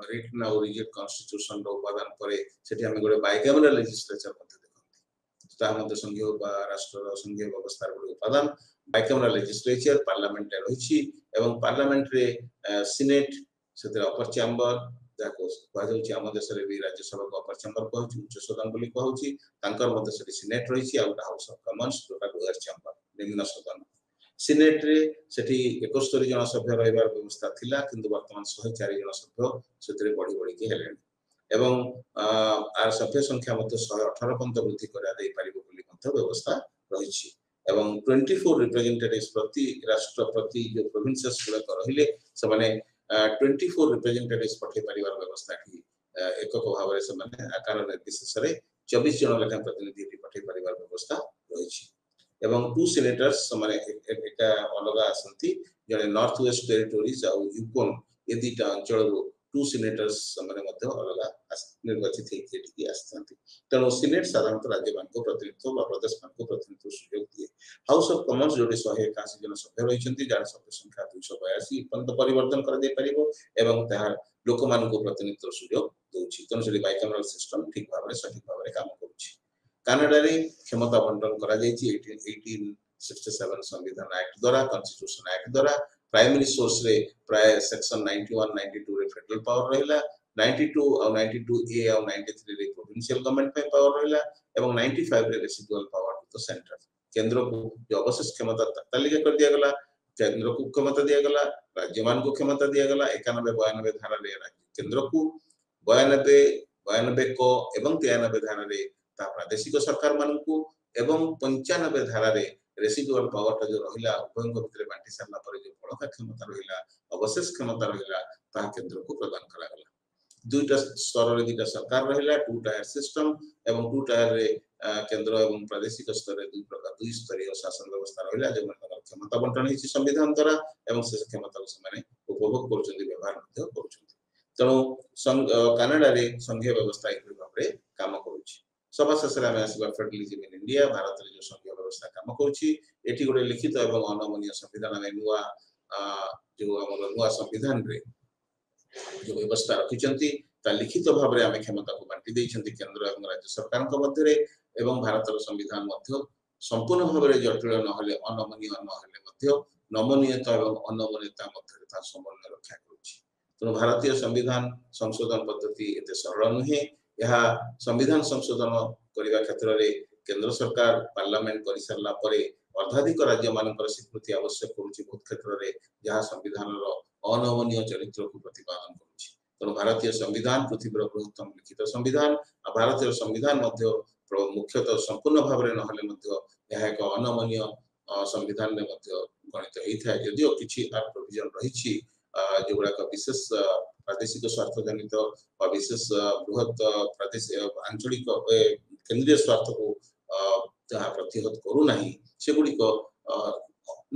रिटन और रिजिड कॉन्स्टिट्यूशन रो उपादान परे सेठी हम गोटे बाइकैमरल लेजिस्लेचर मध्ये देखंती ता मध्ये संघीय राष्ट्र संघीय व्यवस्था रो उपादान बाइकैमरल लेजिस्लेचर पार्लियामेंट रहिछि एवं पार्लियामेंट रे सीनेट सेते अपर चैम्बर जाको कहउछि हम देश रे भी राज्यसभा को अपर चैम्बर कहउछि उच्च सदन बोली कहउछि तांकर मध्ये सेठी सीनेट रहिछि आ हाउस ऑफ कॉमन्स जोटा लोअर चैम्बर निम्न सदन सीनेट रे सेठी 71 जन सभ्य रहबार व्यवस्था थिला किंतु वर्तमान 104 जन सभ्य सेतरे बढ़ी के हेलेन एवं आर सभ्य संख्या मध्ये 118 पर्यंत वृद्धि करा दे पारिबो बोली मध्ये व्यवस्था रहिछि एवं 24 रिप्रेजेंटेटिव्स प्रति राष्ट्र प्रति जो प्रोविंसेस गुला रहिले से माने 24 रिप्रेजेंटेटिव्स पठे परिवार व्यवस्था की एकक भाव रे से माने आकार निर्विशेष रे 24 जन लेखा प्रतिनिधि पठे परिवार व्यवस्था रहिछि एवं 2 सेनेटर्स माने एका अलगा आसंती जने नॉर्थ वेस्ट टेरिटोरीज आ यूकोन ए दिटा अंचल 2 सेनेटर्स माने मध्ये अलगा निर्वाचित हेकी आस्थांती तनो सीनेट साधारणतः राज्यमान को प्रतिनिधित्व व प्रदेश मान को प्रतिनिधित्व सुयोग दिए हाउस ऑफ कॉमन्स जोटे 181 जन सभ्य रहिसंती जार सभ्य संख्या 282 पर्यंत परिवर्तन कर दे परिबो एवं ताहार लोक मान को प्रतिनिधित्व सुयोग दोछि तनो से बाइकैमरल सिस्टम ठीक भाव रे सठिक भाव रे काम करूछि कनाडा रे क्षमता बंटन करा जायछि 1867 संविधान एक्ट द्वारा कॉन्स्टिट्यूशन एक्ट द्वारा प्राइमरी सोर्स रे प्राय सेक्शन 91 92 रे फेडरल पावर रहला 92 और 92 ए और 93 रे प्रोविंशियल गवर्नमेंट पे पावर रहला एवं 95 रे residual power to the centre केंद्र को जो अवशिष्ट क्षमता तालिका कर दिया गला केंद्र को क्षमता दिया गला राज्य मान को क्षमता दिया गला 91 92 धारा रे राज्य केंद्र को 92 को एवं 93 धारा रे ता प्रादेशिक सरकार मान को एवं 95 धारा रे रेसिडुअल पावर ता जो रहिला उभयंक भितरे बांटी सारला पर जो बड़का क्षमता रहिला अवशेष क्षमता रहिला ता केंद्र को प्रदान करा गला दुईटा स्तर रे दुईटा सरकार रहिला 2 टायर सिस्टम एवं 2 टायर रे केंद्र एवं प्रादेशिक स्तर रे दुई स्तरीय शासन व्यवस्था रहिला जे मन क्षमता बंटन हिची संविधान द्वारा एवं से क्षमता को समान उपभोग करचंदी व्यवहार मध्ये करचंदी तणो कनाडा रे संघीय व्यवस्था एक भाव रे काम करूची सभा शेषरे आमे आसीबा फेडरलिज्म इन इंडिया भारत रे जो संघीय व्यवस्था काम करूची एठी गोटे लिखित एवं अनमनीय संविधान में नुआ जो हमर नुआ संविधान रे जो व्यवस्था रखिचंती ता लिखित भाव रे आमे क्षमता को बांटी दैछंती केंद्र एवं राज्य सरकार को मध्य रे एवं भारत रो संविधान मध्य संपूर्ण भाव रे जटिल न हले अनमनीय न हले मध्य नमनीयता एवं अनमनीयता मध्य रे ता समन्वय रक्षा करूची तो भारतीय संविधान संशोधन पद्धति एते सरल नहे यह संविधान संशोधन करिवा क्षेत्र रे केंद्र सरकार पार्लियामेंट करि सरला परे अर्धाधिक राज्य मानकर स्वीकृति आवश्यक करूची बहुत क्षेत्र रे जहां संविधान रो अनमनीय चरित्र को प्रतिपादन करूची तो भारतीय संविधान पृथ्वीर बृहत्तम लिखित संविधान आ भारतीय संविधान मध्य मुख्यतः संपूर्ण भाव रे नहले मध्य यह एक अनमनीय संविधान में मध्य गणित हेइ था यदिओ किछि आर प्रोविजन रहिछि जोगुड़ा का विशेष प्रादेशिक स्वार्थ जनित और विशेष बृहत प्रादेशिक आंचलिक केंद्रीय स्वार्थ को जहाँ प्रतिहत करू नाही सेगुडी को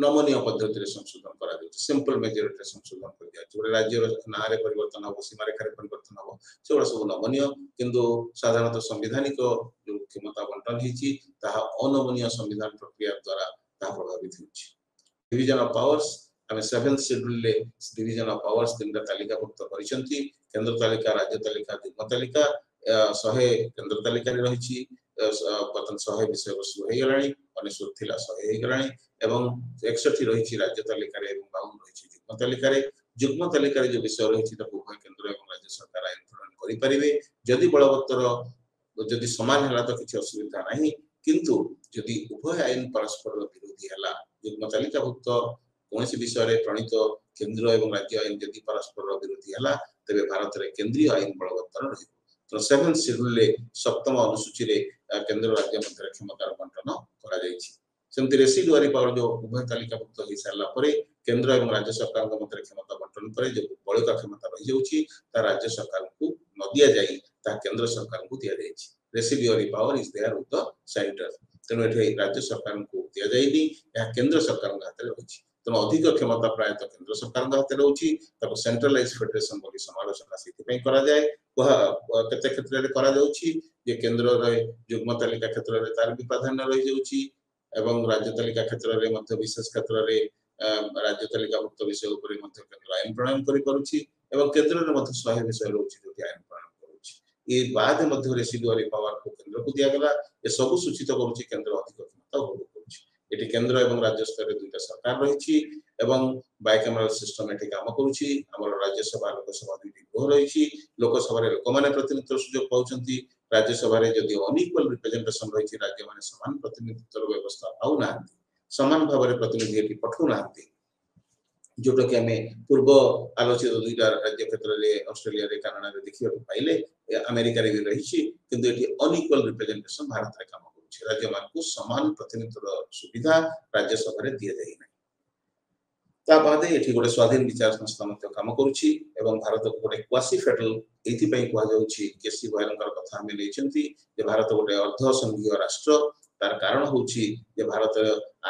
नमनीय पद्धति रे संशोधन करा दे सिंपल मेजॉरिटी संशोधन कर दिया जोरे राज्य ना रे परिवर्तन हो सीमा रेखा रे परिवर्तन हो सेगुड़ा सब नमनीय किंतु साधारणतः संवैधानिक जो क्षमता बंटन हिची ताहा अनमनीय संविधान प्रक्रिया द्वारा ता प्रभावित होछि डिवीजन ऑफ पावर्स हमें 7th शेड्यूल ले डिवीजन ऑफ पावर्स तीनटा तालिका भुक्त करिसंती केंद्र तालिका राज्य तालिका युग्म तालिका 100 केंद्र तालिका रे रहिछि पतन 100 विषय वस्तु हे गलाणी 99 थिला 100 हे गलाणी एवं 61 रहिछि राज्य तालिका रे एवं 52 रहिछि युग्म तालिका रे जो विषय रहिछि त उभय केंद्र एवं राज्य सरकार आइन प्रणायन करि परिबे जदि बलवत्तर जदि समान हला तो किछि असुविधा नाही किंतु जदि उभय आइन परस्पर विरोधी हला युग्म तालिका भुक्त कोनसी विषय रे प्रणीत केंद्र एवं राज्य आईन जदि परस्पर विरोधी है तेरे भारत में केंद्रीय आईन बलवत्तर रही तो 7th शेड्यूल सप्तम अनुसूची रे केंद्र राज्य मध्य क्षमतार बंटन करा जायछि सेमति रेसिडुआरी पावर जो उभय तालिकाभुक्त हो सारा पर केंद्र एवं राज्य सरकार मध्य क्षमता बंटन पर जो बलिका क्षमता रही जाउछि ता राज्य सरकार को न दिया जाई ता केंद्र सरकार को दिया जायछि residuary power is there with the centre तेणु एठे राज्य सरकार को दिया जायनी या केंद्र सरकार हाथ में रही तेणु अधिक क्षमता प्राय केंद्र सरकार हाथ में रही सेंट्रलाइज फेडरेशन बोली समालोचना से करा जाए केते क्षेत्र रे करा जाउछि जे केंद्र रे युग्म तालिका क्षेत्र रे तार भी प्राधान्य रही जाउछि एवं राज्य तालिका क्षेत्र रे मध्य विशेष क्षेत्र रे राज्य तालिकाभुक्त विषय ऊपर मध्य केंद्र आईन प्रणयन करि पारुछि एवं केंद्र रे मध्य 100 विषय रहउछि जो आईन प्रणयन करूछि ए बाद मध्य रेसिडुआरी पावर को केंद्र को दिया गला ए सब सूचित करूछि केंद्र अधिक क्षमता भोग करूछि एटी केंद्र एवं राज्य स्तर रे दुईटा सरकार रहिछि एवं बाइकैमरल सिस्टम एटी काम करूछि हमर राज्यसभा लोकसभा दुईटी गृह रहिछि लोकसभा रे लोक माने प्रतिनिधित्व सुयोग पाउछन्ति राज्यसभा रे जदि अनइक्वल रिप्रेजेंटेशन रहिछि राज्य माने समान प्रतिनिधित्व व्यवस्था पाउ नाहंती समान भाव में प्रतिनिधि एटी पठौ नाहंती जोटा कि हमें पूर्व आलोचित दुईटा राज्य क्षेत्र में ऑस्ट्रेलिया रे कनाडा रे देखिबा पाइले अमेरिका रे भी रहिछि किंतु एटी अनइक्वल रिप्रेजेंटेशन भारत रे काम करूछि राज्य मान को समान प्रतिनिधित्व सुविधा राज्यसभा रे दिया जाई नै ता बादे एठी गोटे स्वाधीन विचार संस्था मध्य काम करूछि एवं भारत को गोटे क्वासी फेडरल एथि पई कुआ जाउछि केसी गोयलकर कथा हमें लेछंती जे भारत गोटे अर्ध संघीय राष्ट्र तार कारण होछि जे भारत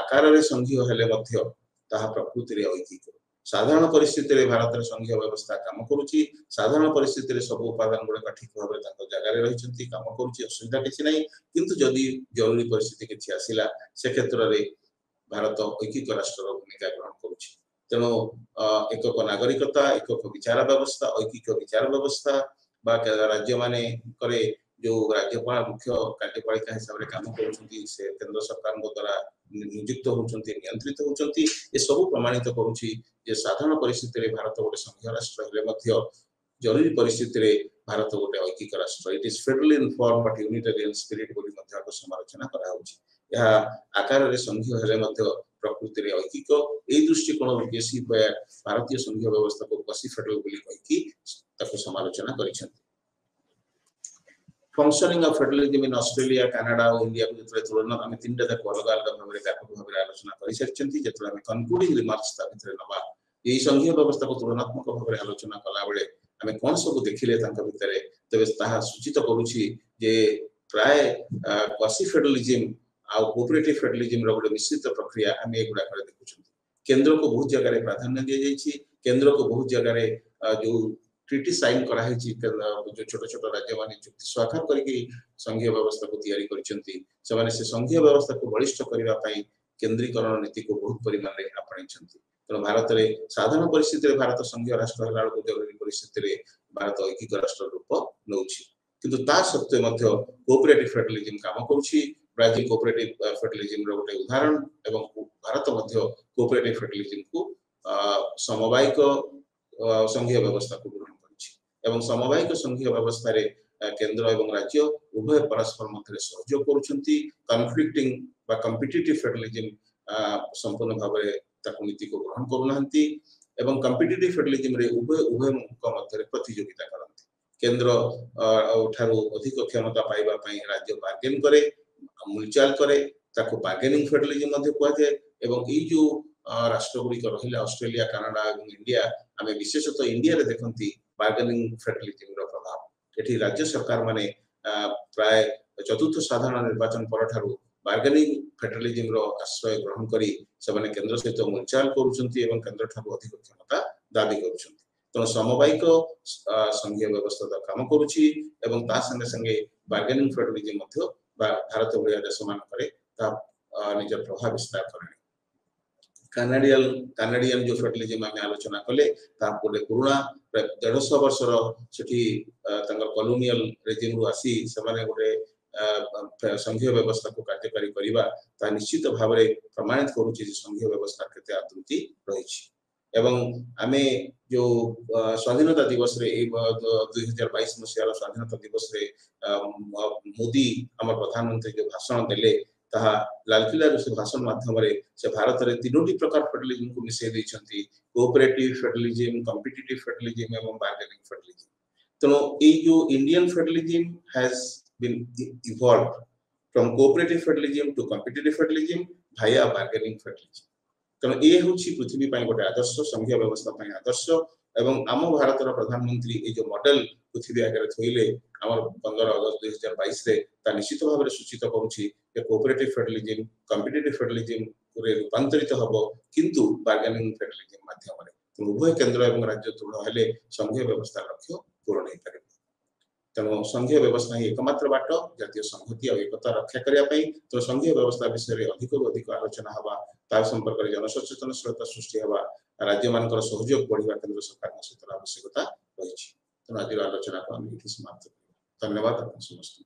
आकार रे संघीय हेले मध्य ताहा प्रकृति रे ऐतिक साधारण परिस्थिति रे भारत रे संघीय व्यवस्था काम करूछि साधारण परिस्थिति रे सब उपादान गुडे ठीक भाव रे ताको जगह रे रहिछंती काम करूछि असुविधा किछि नै किंतु जदि जरूरी परिस्थिति किछि आसिला से क्षेत्र रे भारत ऐतिक राष्ट्र रो भूमिका ग्रहण करूछि तेणु एकक नागरिकता एकक विचार व्यवस्था ऐतिक विचार व्यवस्था बा राज्य माने करे जो राज्यपाल मुख्य कार्यपालिका हिसाब रे काम करूछंती से केंद्र सरकार द्वारा नियुक्त होउछंती नियंत्रित होउछंती ए सब प्रमाणित करूछि जे साधारण परिस्थिति रे भारत गोटे संघीय राष्ट्र हेले मध्य जरूरी परिस्थिति रे भारत गोटे ऐतिक राष्ट्र it is federal in form but unitarian spirit बोली मध्य को समालोचना करा होछि यह आकार रे संघीय हेले मध्य प्रकृति रे ऐतिक ए दृष्टिकोण रो केसी भारतीय संघीय व्यवस्था को क्वासी फेडरल बोली कहि ताको समालोचना करिसंती functioning of federalism in Australia Canada और इंडिया को जतरे तुलना हम तीनटा तक अलग अलग भाव रे व्यापक भाव रे आलोचना करि सरचंती जतरे हम कंक्लूडिंग रिमार्क्स ता भितरे नबा एई संघीय व्यवस्था को तुलनात्मक भाव रे आलोचना कला बेले हमें कोन सब देखिले तांका भितरे तबे ताहा सूचित करूछि जे प्राय क्वासी फेडरलिज्म आ कोऑपरेटिव फेडरलिज्म रो गोटे मिश्रित प्रक्रिया हम एगुडा करे देखुछंती केंद्र को बहुत जगह रे प्राधान्य दिया जायछि केंद्र को बहुत जगह रे जो ट्रीटी साइन करा है जो छोट छोट राज्य माने चुक्ति स्वाक्षर करके संघीय व्यवस्था को तैयारी करिसंती से माने से संघीय व्यवस्था को बलिष्ठ करिवा पई केंद्रीकरण नीति को बहुत परिमाण रे आपणिसंती तो भारत रे साधारण परिस्थिति रे भारत संघीय राष्ट्र हला को जरूरी परिस्थिति रे भारत ऐकिक राष्ट्र रूप नउछि किंतु ता सत्वे मध्य कोऑपरेटिव फेडरलिज्म काम करूछि ब्राजील कोऑपरेटिव फेडरलिज्म रो गोटे उदाहरण एवं भारत मध्य कोऑपरेटिव फेडरलिज्म को समवायिक संघीय व्यवस्था को ग्रहण करिछि एवं समवायिक संघीय व्यवस्था रे केंद्र एवं राज्य उभय परस्पर मध्य सहयोग करूछंती कॉन्फ्लिक्टिंग बा कॉम्पिटिटिव फेडरलिज्म संपूर्ण भाव रे ताकु नीति को ग्रहण करूनांती एवं कॉम्पिटिटिव फेडरलिज्म रे उभय मध्य प्रतियोगिता करंती केंद्र ठारो अधिक क्षमता पाइबा पई राज्य बार्गेन करे मुलचाल करे ताकु बार्गेनिंग फेडरलिज्म मध्य कुआ जाय एवं ई जो राष्ट्रगुड़ी रहिला ऑस्ट्रेलिया कनाडा और इंडिया हमें विशेषतः इंडिया रे देखंती बार्गेनिंग फेडरलिज्म रो प्रभाव एठी राज्य सरकार माने प्राय चतुर्थ साधारण निर्वाचन पर ठारू बार्गेनिंग फेडरलिज्म रो आश्रय ग्रहण करी सबने केंद्र सहित मुलचाल करूछंती एवं केंद्र ठारू अधिक क्षमता दाबी करूछंती तो समवायिक संघीय व्यवस्था काम करूछि एवं ता संगे संगे बार्गेनिंग फेडरलिज्म मध्य भारत भलिया देश मान करे ता निज प्रभाव विस्तार करे कानाडियन जो फेडरलिज्म आमे आलोचना कले ता पुरे पुराना 150 वर्षर सेठी तंगर कॉलोनियल रेजिम रु आसी समाने गोटे संघीय व्यवस्था को कार्यकारी करिबा ता निश्चित भाव रे प्रमाणित करूछि जे संघीय व्यवस्था केते आदृति रहिछि एवं आमे जो स्वाधीनता दिवस रे 2022 मसिया स्वाधीनता दिवस रे मोदी हमर प्रधानमंत्री जो भाषण देले ताहा लालकिला से भाषण माध्यम से भारत में 3टी प्रकार फेडरलिज्म को मिसई देइछंती कोऑपरेटिव फेडरलिज्म कॉम्पिटिटिव फेडरलिज्म एवं बार्गेनिंग फेडरलिज्म तेणु ये जो Indian federalism has been evolved from cooperative federalism to competitive federalism भाया बार्गेनिंग फेडरलिज्म तेणु ये हूँ पृथ्वी गोटे आदर्श संघीय व्यवस्था आदर्श एवं आम भारत प्रधानमंत्री ये जो मॉडल पृथ्वी आगे थोइले आम 15 अगस्त 2022 रे ता निश्चित भाव में सूचित करुच्ची कोऑपरेटिव फेडरलिज्म कॉम्पिटिटिव फेडरलिज्म रे रूपांतरित हबो किंतु बार्गेनिंग फेडरलिज्म माध्यम रे उभय केंद्र एवं राज्य दृढ़ हेले संघीय व्यवस्था लक्ष्य पूरण हो पारे तेणु संघीय व्यवस्था ही एकमात्र बाट जातीय संहति और एकता रक्षा करने तो संघीय व्यवस्था विषय अधिक अधिक आलोचना हवा ता संपर्क में जनसचेतनशीलता सृष्टि हवा राज्य मान सहयोग बढ़िया केंद्र सरकार सहित आवश्यकता रही तेणु आज आलोचना को आम समाप्त धन्यवाद समस्त।